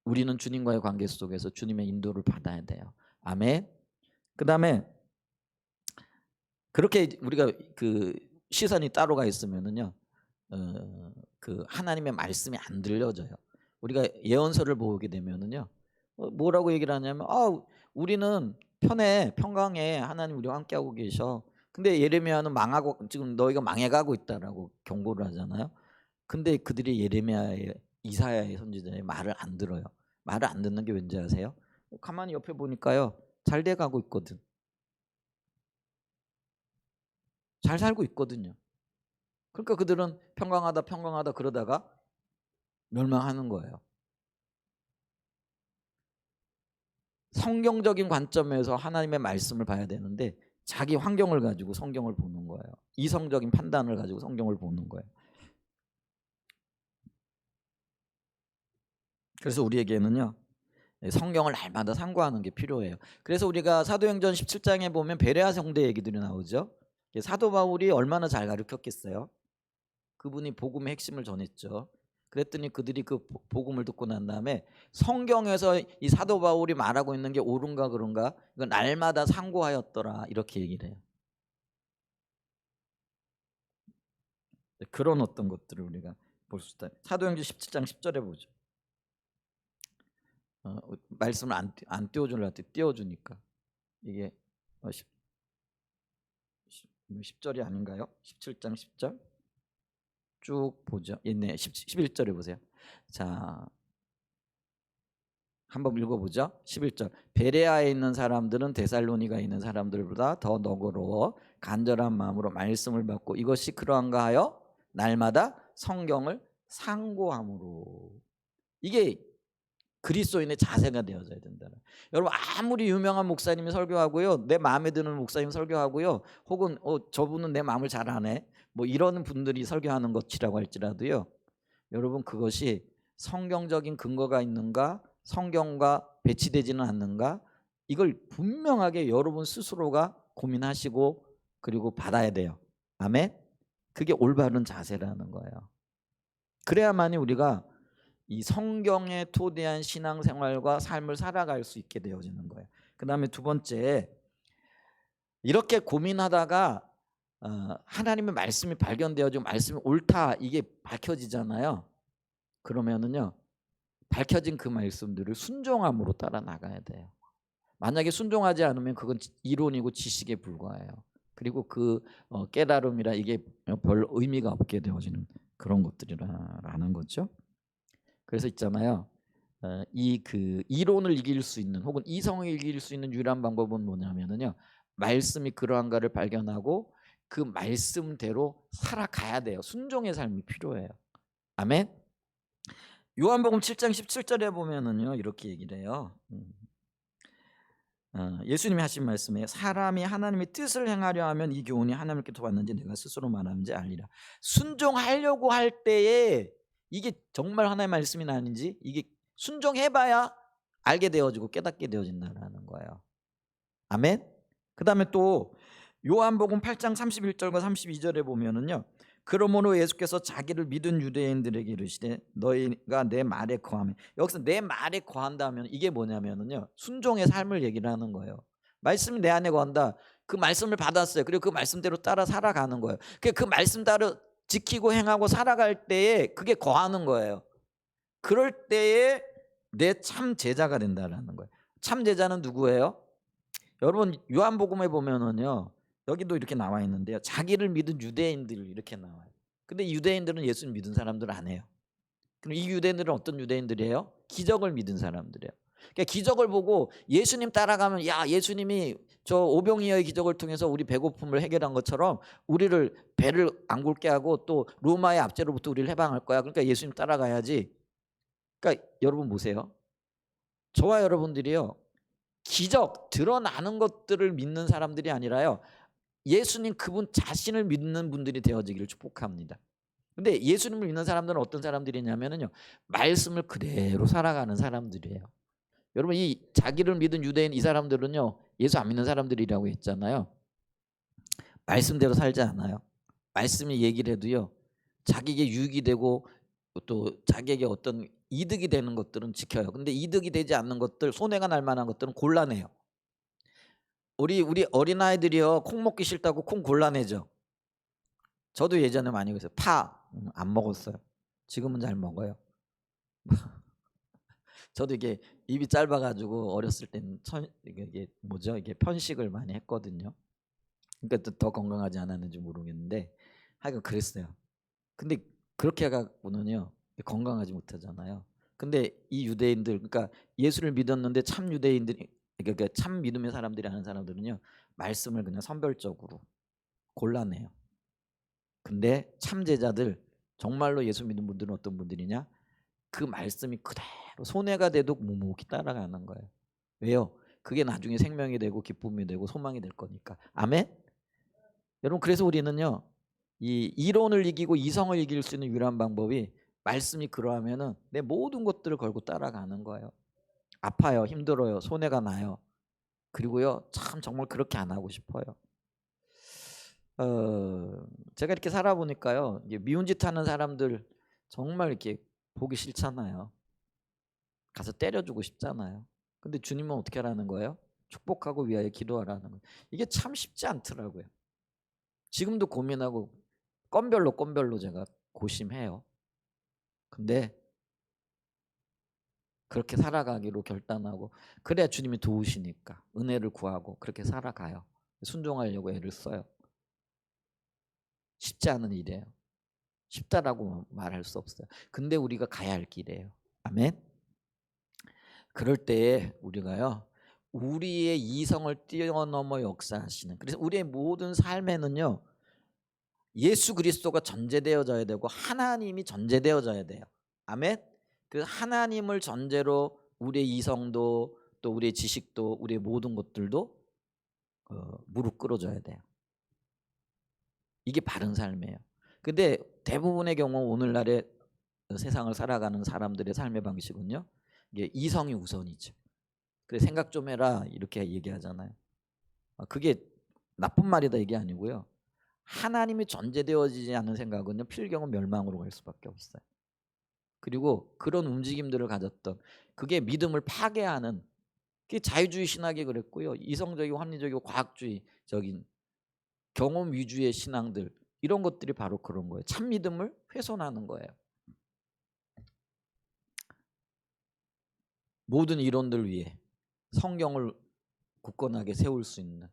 S1: 우리는 주님과의 관계 속에서 주님의 인도를 받아야 돼요. 아멘. 그 다음에 그렇게 우리가 그 시선이 따로가 있으면은요 그 하나님의 말씀이 안 들려져요. 우리가 예언서를 보게 되면은요 뭐라고 얘기를 하냐면 우리는 평강해 하나님 우리와 함께하고 계셔. 근데 예레미야는 망하고 지금 너희가 망해가고 있다라고 경고를 하잖아요. 근데 그들이 이사야의 선지자의 말을 안 들어요. 말을 안 듣는 게 왠지 아세요? 가만히 옆에 보니까요 잘 돼가고 있거든. 잘 살고 있거든요. 그러니까 그들은 평강하다 그러다가 멸망하는 거예요. 성경적인 관점에서 하나님의 말씀을 봐야 되는데 자기 환경을 가지고 성경을 보는 거예요. 이성적인 판단을 가지고 성경을 보는 거예요. 그래서 우리에게는요 성경을 날마다 상고하는 게 필요해요. 그래서 우리가 사도행전 17장에 보면 베레아 성대 얘기들이 나오죠. 사도 바울이 얼마나 잘 가르쳤겠어요. 그분이 복음의 핵심을 전했죠. 그랬더니 그들이 그 복음을 듣고 난 다음에 성경에서 이 사도 바울이 말하고 있는 게 옳은가 그런가 이건 날마다 상고하였더라 이렇게 얘기를 해요. 그런 어떤 것들을 우리가 볼 수 있다. 사도행전 17장 10절에 보죠. 말씀을 안 띄워주려 때 띄워주니까 이게 10절이 아닌가요? 17장 10절 쭉 보죠. 네, 11절에 보세요. 자, 한번 읽어보죠. 11절. 베레아에 있는 사람들은 데살로니가에 있는 사람들보다 더 너그러워 간절한 마음으로 말씀을 받고 이것이 그러한가 하여 날마다 성경을 상고함으로. 이게 그리스도인의 자세가 되어져야 된다. 여러분 아무리 유명한 목사님이 설교하고요, 내 마음에 드는 목사님 설교하고요, 혹은 저분은 내 마음을 잘 아네, 뭐 이런 분들이 설교하는 것이라고 할지라도요, 여러분 그것이 성경적인 근거가 있는가, 성경과 배치되지는 않는가, 이걸 분명하게 여러분 스스로가 고민하시고 그리고 받아야 돼요. 아멘. 그게 올바른 자세라는 거예요. 그래야만이 우리가 이 성경에 토대한 신앙생활과 삶을 살아갈 수 있게 되어지는 거예요. 그 다음에 두 번째, 이렇게 고민하다가 하나님의 말씀이 발견되어지고 말씀이 옳다 이게 밝혀지잖아요. 그러면은요, 밝혀진 그 말씀들을 순종함으로 따라 나가야 돼요. 만약에 순종하지 않으면 그건 이론이고 지식에 불과해요. 그리고 그 깨달음이라 이게 별 의미가 없게 되어지는 그런 것들이라는 거죠. 그래서 있잖아요. 이 그 이론을 이길 수 있는 혹은 이성을 이길 수 있는 유일한 방법은 뭐냐면은요, 말씀이 그러한가를 발견하고 그 말씀대로 살아가야 돼요. 순종의 삶이 필요해요. 아멘. 요한복음 7장 17절에 보면은요 이렇게 얘기를 해요. 예수님이 하신 말씀에 사람이 하나님의 뜻을 행하려 하면 이 교훈이 하나님께서 왔는지 내가 스스로 말하는지 알리라. 순종하려고 할 때에 이게 정말 하나님의 말씀이 아닌지 이게 순종해봐야 알게 되어지고 깨닫게 되어진다는 거예요. 아멘. 그 다음에 또 요한복음 8장 31절과 32절에 보면은요, 그러므로 예수께서 자기를 믿은 유대인들에게 이르시되 너희가 내 말에 거하면, 여기서 내 말에 거한다면 이게 뭐냐면은요, 순종의 삶을 얘기를 하는 거예요. 말씀이 내 안에 거한다. 그 말씀을 받았어요. 그리고 그 말씀대로 따라 살아가는 거예요. 그 말씀 따라 지키고 행하고 살아갈 때에 그게 거하는 거예요. 그럴 때에 내 참 제자가 된다는 거예요. 참 제자는 누구예요? 여러분 요한복음에 보면은요, 여기도 이렇게 나와 있는데요, 자기를 믿은 유대인들 이렇게 나와요. 근데 이 유대인들은 예수를 믿은 사람들 아니에요. 그럼 이 유대인들은 어떤 유대인들이에요? 기적을 믿은 사람들이에요. 그러니까 기적을 보고 예수님 따라가면, 야, 예수님이 저 오병이어의 기적을 통해서 우리 배고픔을 해결한 것처럼 우리를 배를 안 곪게 하고 또 로마의 압제로부터 우리를 해방할 거야. 그러니까 예수님 따라가야지. 그러니까 여러분 보세요. 저와 여러분들이요, 기적 드러나는 것들을 믿는 사람들이 아니라요, 예수님 그분 자신을 믿는 분들이 되어지기를 축복합니다. 근데 예수님을 믿는 사람들은 어떤 사람들이냐면요, 말씀을 그대로 살아가는 사람들이에요. 여러분 이 자기를 믿은 유대인 이 사람들은요, 예수 안 믿는 사람들이라고 했잖아요. 말씀대로 살지 않아요. 말씀이 얘기를 해도요, 자기에게 유익이 되고 또 자기에게 어떤 이득이 되는 것들은 지켜요. 근데 이득이 되지 않는 것들, 손해가 날 만한 것들은 골라내요. 우리 어린아이들이요, 콩 먹기 싫다고 콩 골라내죠. 저도 예전에 많이 그랬어요. 파 안 먹었어요. 지금은 잘 먹어요. 저도 이게 입이 짧아가지고 어렸을 때는 이게 뭐죠? 이게 편식을 많이 했거든요. 그러니까 더 건강하지 않았는지 모르겠는데 하여간 그랬어요. 근데 그렇게 해가고는요 건강하지 못하잖아요. 근데 이 유대인들, 그러니까 예수를 믿었는데 참 유대인들이, 그러니까 참 믿음의 사람들이 하는 사람들은요, 말씀을 그냥 선별적으로 골라내요. 근데 참 제자들, 정말로 예수 믿는 분들은 어떤 분들이냐? 그 말씀이 그대로 손해가 돼도 묵묵히 따라가는 거예요. 왜요? 그게 나중에 생명이 되고 기쁨이 되고 소망이 될 거니까. 아멘. 여러분 그래서 우리는요, 이 이론을 이기고 이성을 이길 수 있는 유일한 방법이 말씀이 그러하면은 내 모든 것들을 걸고 따라가는 거예요. 아파요, 힘들어요, 손해가 나요. 그리고요, 참 정말 그렇게 안 하고 싶어요. 제가 이렇게 살아보니까요, 이게 미운 짓 하는 사람들 정말 이렇게 보기 싫잖아요. 가서 때려주고 싶잖아요. 근데 주님은 어떻게 하라는 거예요? 축복하고 위하여 기도하라는 거예요. 이게 참 쉽지 않더라고요. 지금도 고민하고 건별로 제가 고심해요. 근데 그렇게 살아가기로 결단하고, 그래야 주님이 도우시니까 은혜를 구하고 그렇게 살아가요. 순종하려고 애를 써요. 쉽지 않은 일이에요. 쉽다라고 말할 수 없어요. 근데 우리가 가야 할 길이에요. 아멘. 그럴 때에 우리가요, 우리의 이성을 뛰어넘어 역사하시는, 그래서 우리의 모든 삶에는요 예수 그리스도가 전제되어져야 되고 하나님이 전제되어져야 돼요. 아멘. 그 하나님을 전제로 우리의 이성도, 또 우리의 지식도, 우리의 모든 것들도 무릎 꿇어줘야 돼요. 이게 바른 삶이에요. 근데 대부분의 경우 오늘날의 세상을 살아가는 사람들의 삶의 방식은요, 이게 이성이 우선이죠. 그래 생각 좀 해라 이렇게 얘기하잖아요. 그게 나쁜 말이다 이게 아니고요, 하나님이 전제되어지지 않은 생각은요 필경은 멸망으로 갈 수밖에 없어요. 그리고 그런 움직임들을 가졌던, 그게 믿음을 파괴하는, 그게 자유주의 신학이 그랬고요, 이성적이고 합리적이고 과학주의적인 경험 위주의 신앙들, 이런 것들이 바로 그런 거예요. 참 믿음을 훼손하는 거예요. 모든 이론들 위에 성경을 굳건하게 세울 수 있는,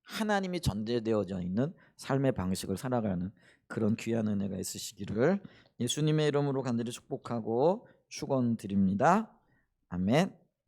S1: 하나님이 전제되어져 있는 삶의 방식을 살아가는 그런 귀한 은혜가 있으시기를 예수님의 이름으로 간절히 축복하고 축원드립니다. 아멘.